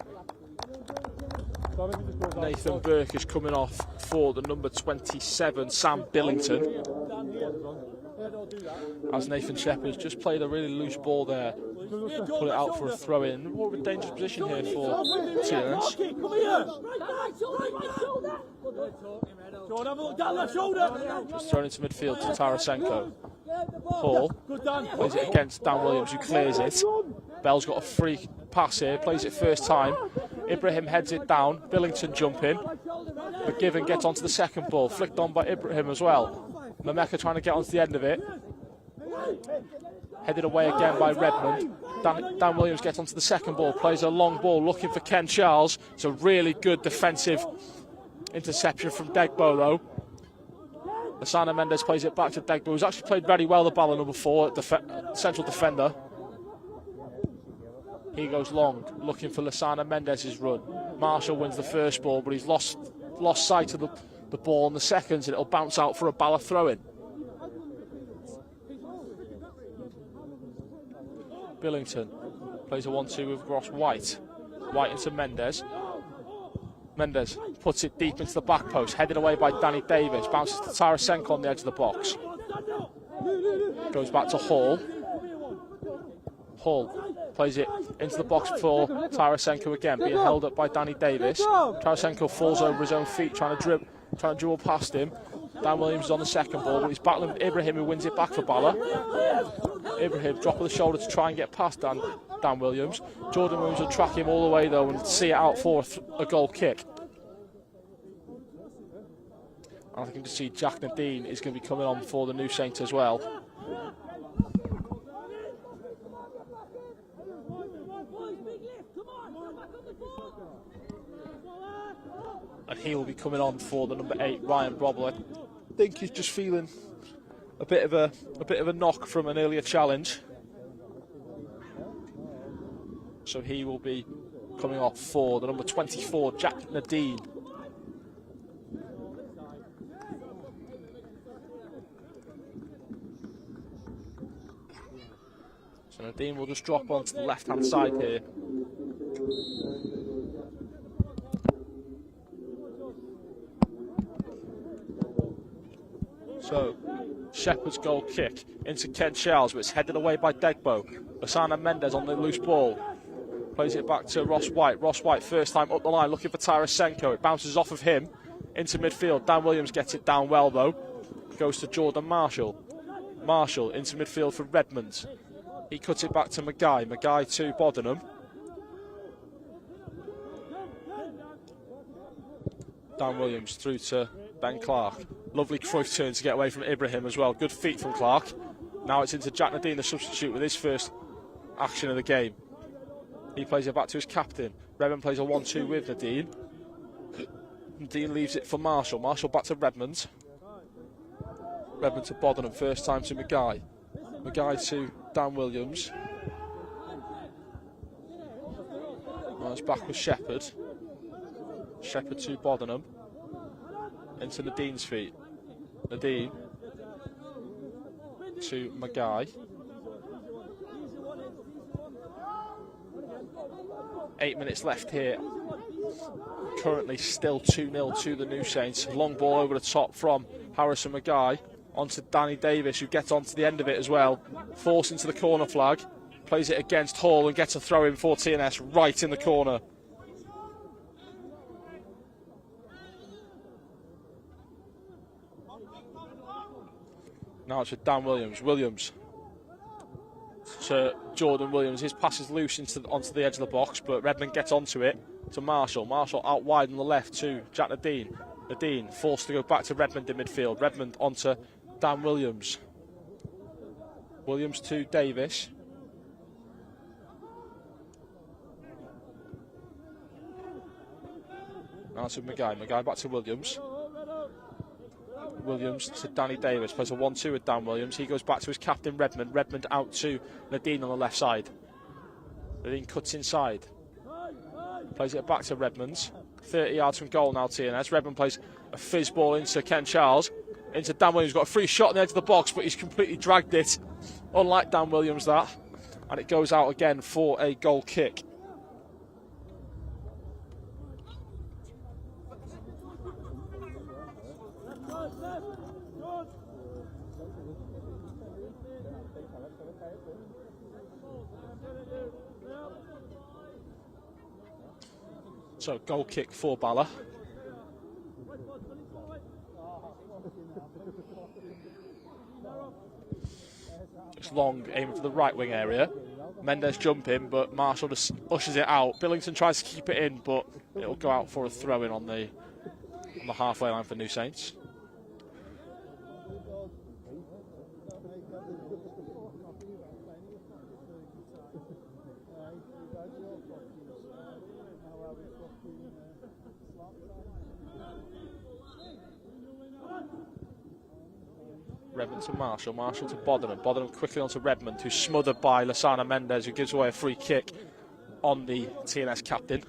Nathan Burke is coming off for the number 27 Sam Billington, as Nathan Shepherd's just played a really loose ball there, put it out for a throw in. More of a dangerous position here for TNS. Just thrown into midfield to Tarasenko. Hall plays it against Dan Williams, who clears it. Bell's got a free pass here, plays it first time. Ibrahim heads it down, Billington jumping. McGivern gets onto the second ball, flicked on by Ibrahim as well. Mameka trying to get onto the end of it. Headed away again by Redmond. Dan Williams gets onto the second ball, plays a long ball looking for Ken Charles. It's a really good defensive interception from Degbo though. Lasana Mendes plays it back to Degbo, who's actually played very well, the Bala number 4, central defender. He goes long, looking for Lasana Mendes' run. Marshall wins the first ball, but he's lost sight of the ball in the seconds, and it'll bounce out for a Bala throw-in. Billington plays a 1-2 with Ross White. White into Mendes. Mendes puts it deep into the back post, headed away by Danny Davis. Bounces to Tarasenko on the edge of the box. Goes back to Hall. Hall plays it into the box for Tarasenko again, being held up by Danny Davis. Tarasenko falls over his own feet, trying to dribble past him. Dan Williams is on the second ball, but he's battling with Ibrahim, who wins it back for Bala. Ibrahim drop of the shoulder to try and get past Dan Williams. Jordan Williams will track him all the way though and see it out for a goal kick. And I can just see Jack Nadine is going to be coming on for the New Saints as well. And he will be coming on for the number 8, Ryan Brobble. I think he's just feeling a bit of a knock from an earlier challenge. So he will be coming off for the number 24, Jack Nadine. So Nadine will just drop onto the left-hand side here. So, Shepherd's goal kick into Ken Charles, but it's headed away by Degbo. Lasana Mendes on the loose ball. Plays it back to Ross White. Ross White first time up the line looking for Tarasenko. It bounces off of him into midfield. Dan Williams gets it down well though. Goes to Jordan Marshall. Marshall into midfield for Redmond. He cuts it back to Maguy. Maguy to Bodenham. Dan Williams through to Ben Clark. Lovely Cruyff turn to get away from Ibrahim as well. Good feet from Clark. Now it's into Jack Nadine, the substitute, with his first action of the game. He plays it back to his captain. Redmond plays a 1-2 with Nadine. Nadine leaves it for Marshall. Marshall back to Redmond. Redmond to Bodenham, first time to Maguy. Maguy to Dan Williams. Now it's back with Shepherd. Shepherd to Bodenham. Into Nadine's feet. Nadine to Mackay. 8 minutes left here. Currently still 2-0 to the New Saints. Long ball over the top from Harrison Mackay onto Danny Davis, who gets onto the end of it as well. Forced into the corner flag. Plays it against Hall and gets a throw in for TNS right in the corner. Now it's with Dan Williams. Williams to Jordan Williams. His pass is loose onto the edge of the box, but Redmond gets onto it to Marshall. Marshall out wide on the left to Jack Nadine. Nadine forced to go back to Redmond in midfield. Redmond onto Dan Williams. Williams to Davis. Now to Mackay. Mackay back to Williams. Williams to Danny Davis. Plays a 1-2 with Dan Williams. He goes back to his captain Redmond. Redmond out to Nadine on the left side. Nadine cuts inside. Plays it back to Redmond. 30 yards from goal now, TNS. Redmond plays a fizz ball into Ken Charles. Into Dan Williams. Got a free shot on the edge of the box, but he's completely dragged it. Unlike Dan Williams, that. And it goes out again for a goal kick. So, goal kick for Bala. It's long, aiming for the right wing area. Mendes jumping, but Marshall just ushers it out. Billington tries to keep it in, but it'll go out for a throw-in on the halfway line for New Saints. Redmond to Marshall, Marshall to Bodenham. Bodenham quickly onto Redmond, who's smothered by Lasana Mendes, who gives away a free kick on the TNS captain.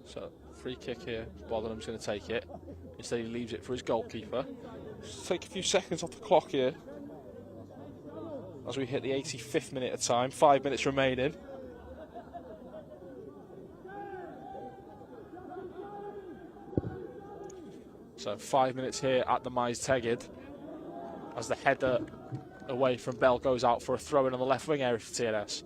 So, free kick here. Bodenham's going to take it. Instead, he leaves it for his goalkeeper. Just take a few seconds off the clock here as we hit the 85th minute of time. 5 minutes remaining. So, 5 minutes here at the Mize Tegid as the header away from Bell goes out for a throw-in on the left wing area for TNS.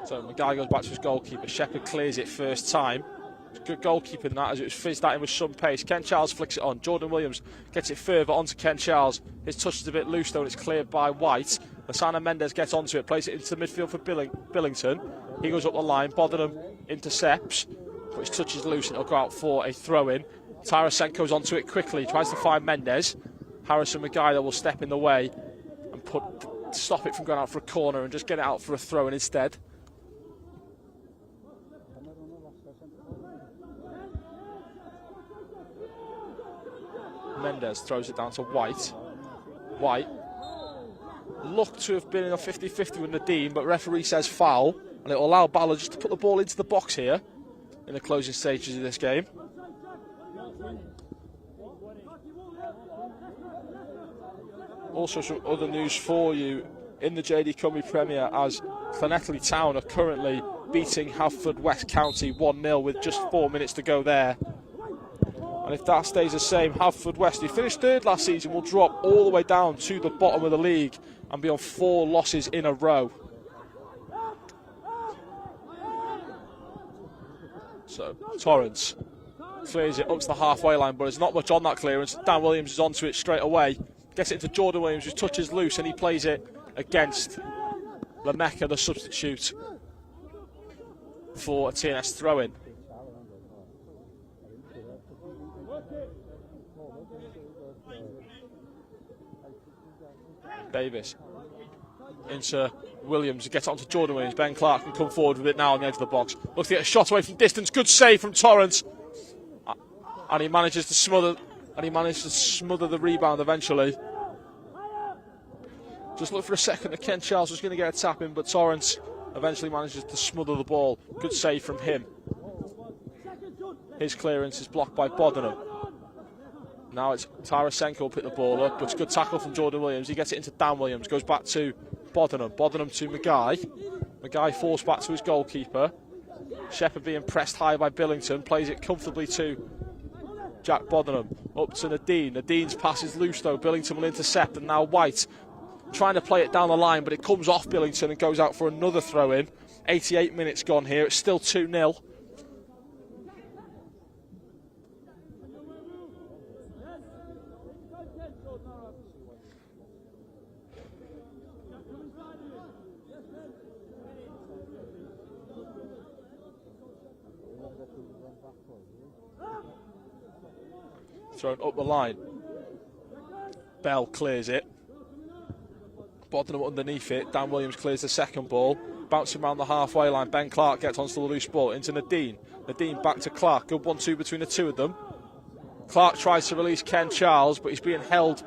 So Mackay goes back to his goalkeeper. Shepherd clears it first time. Good goalkeeping that, as it was fizzed at him with some pace. Ken Charles flicks it on. Jordan Williams gets it further onto Ken Charles. His touch is a bit loose though, and it's cleared by White. Lasana Mendes gets onto it, plays it into the midfield for Billington. He goes up the line. Bodenham intercepts, but his touch is loose and it'll go out for a throw-in. Tarasenko's onto it quickly, tries to find Mendes. Harrison Mackay will step in the way and stop it from going out for a corner and just get it out for a throw-in instead. Mendes throws it down to White. White looked to have been in a 50-50 with Nadine, but referee says foul, and it will allow Bala just to put the ball into the box here in the closing stages of this game. Also some other news for you in the JD Cumby Premier, as Llanelli Town are currently beating Haverfordwest County 1-0 with just 4 minutes to go there. And if that stays the same, Haverfordwest, who finished third last season, will drop all the way down to the bottom of the league and be on 4 losses in a row. So Torrance clears it up to the halfway line, but there's not much on that clearance. Dan Williams is onto it straight away. Gets it to Jordan Williams, who touches loose, and he plays it against Lameka, the substitute, for a TNS throw-in. Davis into Williams, gets onto Jordan Williams. Ben Clark can come forward with it now on the edge of the box. Looks to get a shot away from distance. Good save from Torrance, and he manages to smother. The rebound eventually. Just look for a second that Ken Charles was going to get a tap in, but Torrance eventually manages to smother the ball. Good save from him. His clearance is blocked by Bodenham. Now it's Tarasenko will pick the ball up, but it's a good tackle from Jordan Williams. He gets it into Dan Williams, goes back to Bodenham. Bodenham to Maguy. Maguy forced back to his goalkeeper. Shepherd being pressed high by Billington, plays it comfortably to Jack Bodenham. Up to Nadine. Nadine's pass is loose though. Billington will intercept, and now White trying to play it down the line, but it comes off Billington and goes out for another throw-in. 88 minutes gone here. It's still 2-0. Thrown up the line. Bell clears it. Bodenham underneath it. Dan Williams clears the second ball. Bouncing around the halfway line. Ben Clark gets onto the loose ball. Into Nadine. Nadine back to Clark. Good 1-2 between the two of them. Clark tries to release Ken Charles, but he's being held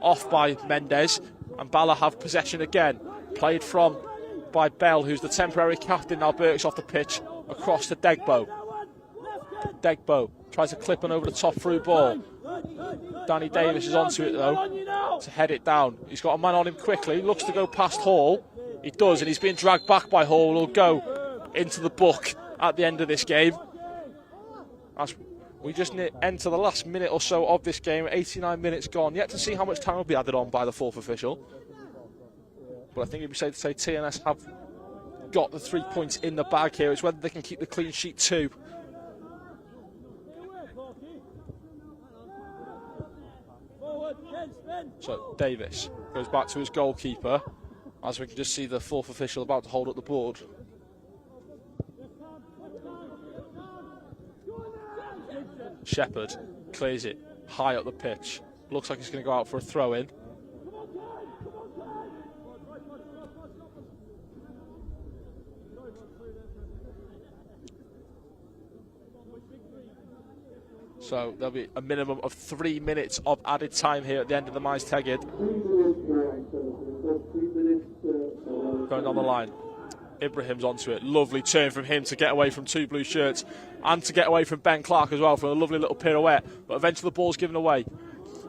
off by Mendes. And Bala have possession again. Played from by Bell, who's the temporary captain. Now Burke's off the pitch. Across to Degbo. Degbo tries to clip on over the top through ball. Danny Davis is onto it though to head it down. He's got a man on him quickly. Looks to go past Hall. He does, and he's being dragged back by Hall. He'll go into the book at the end of this game. As we just enter the last minute or so of this game, 89 minutes gone. Yet to see how much time will be added on by the fourth official. But I think it'd be safe to say TNS have got the 3 points in the bag here. It's whether they can keep the clean sheet too. So Davis goes back to his goalkeeper, as we can just see the fourth official about to hold up the board. Shepherd clears it high up the pitch. Looks like he's going to go out for a throw-in. So there'll be a minimum of 3 minutes of added time here at the end of the Mize Tegid. Going on the line. Ibrahim's onto it. Lovely turn from him to get away from two blue shirts and to get away from Ben Clark as well for a lovely little pirouette. But eventually the ball's given away.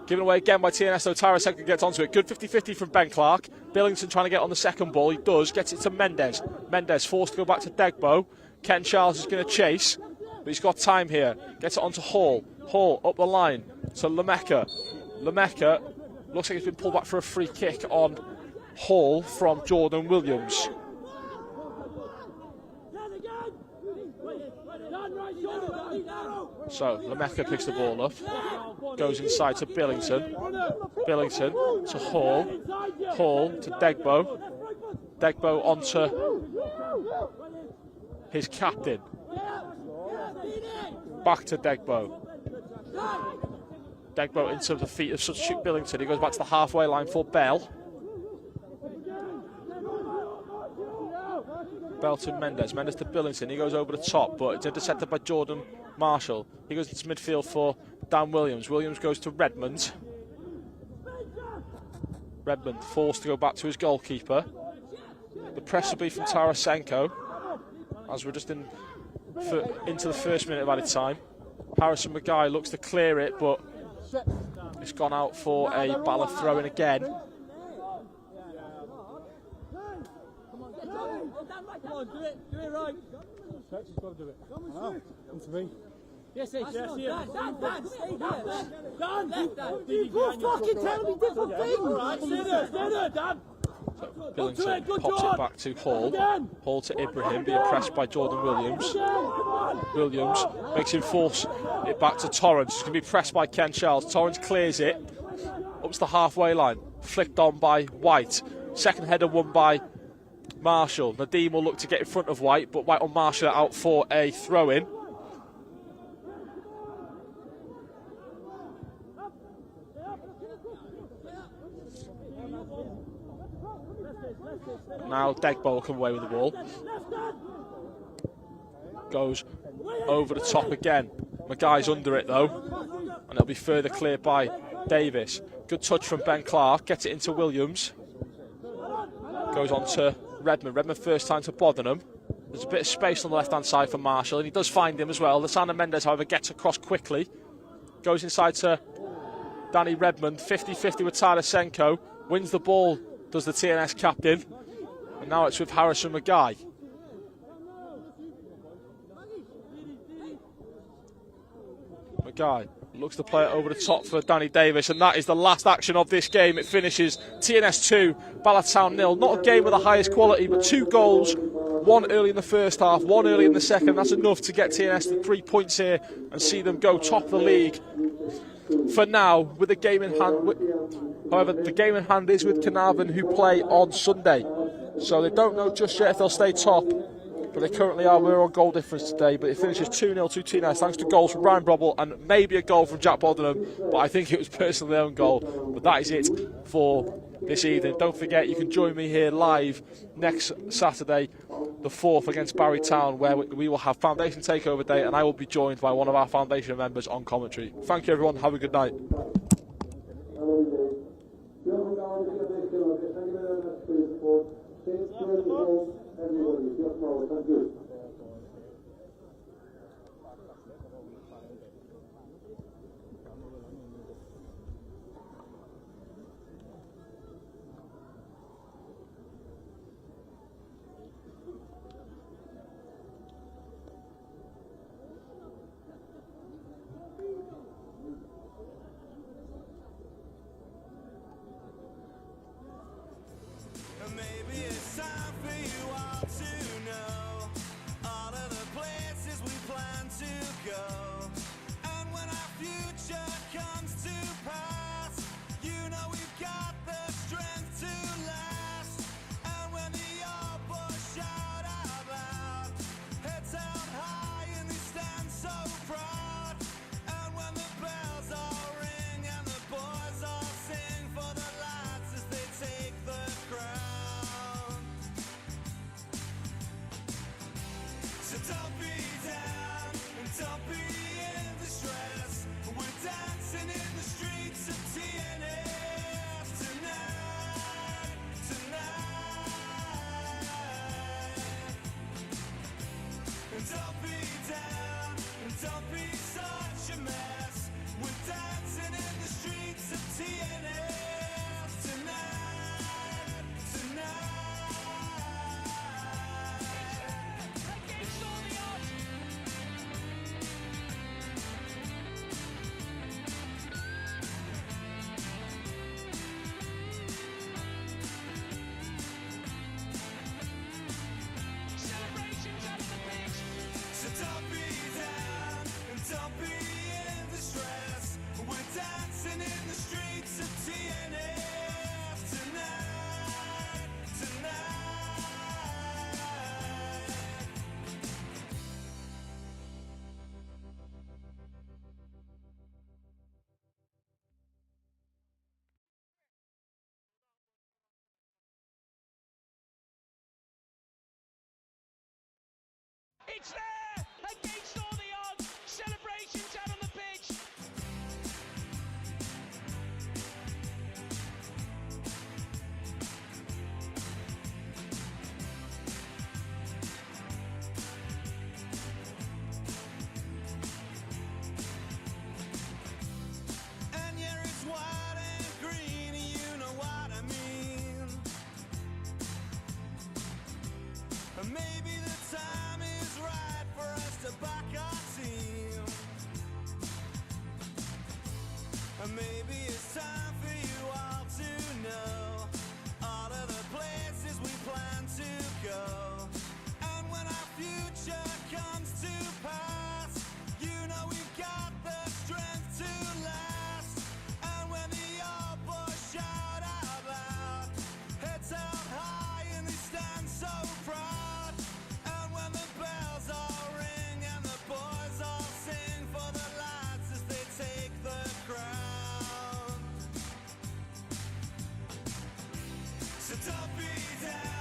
Given away again by TNS, so Tarasenko gets onto it. Good 50-50 from Ben Clark. Billington trying to get on the second ball. He does. Gets it to Mendes. Mendes forced to go back to Degbo. Ken Charles is going to chase. But he's got time here. Gets it onto Hall. Hall up the line to Lameka. Lameka looks like he's been pulled back for a free kick on Hall from Jordan Williams. So Lameka picks the ball up. Goes inside to Billington. Billington to Hall. Hall to Degbo. Degbo onto his captain. Back to Degbo. Degbo into the feet of substitute Billington. He goes back to the halfway line for Bell. Bell to Mendes. Mendes to Billington. He goes over the top, but it's intercepted by Jordan Marshall. He goes into midfield for Dan Williams. Williams goes to Redmond. Redmond forced to go back to his goalkeeper. The press will be from Tarasenko, as we're just into the first minute of added time. Harrison Maguy looks to clear it, but it's gone out for a Bala throw-in again. Come on, do it right. Church has got to do it. Come to me. Yes, yes, Dan, stay there. Dan, you fucking tell me different things. Right, stay there, Dan. Billington pops it back to Hall. Hall to Ibrahim, being pressed by Jordan Williams. Williams makes him force it back to Torrance. He's going to be pressed by Ken Charles. Torrance clears it. Up up to the halfway line. Flicked on by White. Second header won by Marshall. Nadeem will look to get in front of White, but White on Marshall out for a throw-in. Now Degbo will come away with the ball. Goes over the top again. Mackay's under it though, and it'll be further cleared by Davis. Good touch from Ben Clark, gets it into Williams. Goes on to Redmond. Redmond first time to Bodenham. There's a bit of space on the left hand side for Marshall, and he does find him as well. Lysandro Mendes, however, gets across quickly. Goes inside to Danny Redmond, 50-50 with Tyler Senko. Wins the ball, does the TNS captain. And now it's with Harrison Mackay. Mackay looks to play it over the top for Danny Davis, and that is the last action of this game. It finishes TNS 2, Bala Town 0. Not a game of the highest quality, but 2 goals, one early in the first half, one early in the second. That's enough to get TNS to 3 points here and see them go top of the league for now with the game in hand. However, the game in hand is with Carnarvon, who play on Sunday. So they don't know just yet if they'll stay top, but they currently are. We're on goal difference today, but it finishes 2-0 to TNS thanks to goals from Ryan Brobble and maybe a goal from Jack Bodenham, but I think it was personally their own goal. But that is it for this evening. Don't forget, you can join me here live next Saturday, the 4th, against Barry Town, where we will have Foundation Takeover Day, and I will be joined by one of our Foundation members on commentary. Thank you, everyone. Have a good night. Maybe it's time for you all to know all of the places we plan to go. And when our future comes to pass, you know we've got the strength to last. And when the old boys shout out loud, heads held high and we stand so proud. And when the bells all ring and the boys all sing for the lads as they take the crown. So don't be down and don't be in distress. We're dancing in the streets of TNS tonight, tonight. And don't be down and don't be such a mess. We're dancing in the streets of TNS tonight, tonight. Against all the odds. Celebrations out of the pitch. So don't be down and don't be in distress. We're dancing in the streets of TNS tonight, tonight. It's there! Against all the odds. Celebrations out on the pitch. And yeah, it's white and green, you know what I mean. And maybe the time is right for us to back our team. And maybe it's time for you all to know all of the places we plan to go. And when our future comes to pass, you know we've got the strength to last. And when the old boys Don't be down.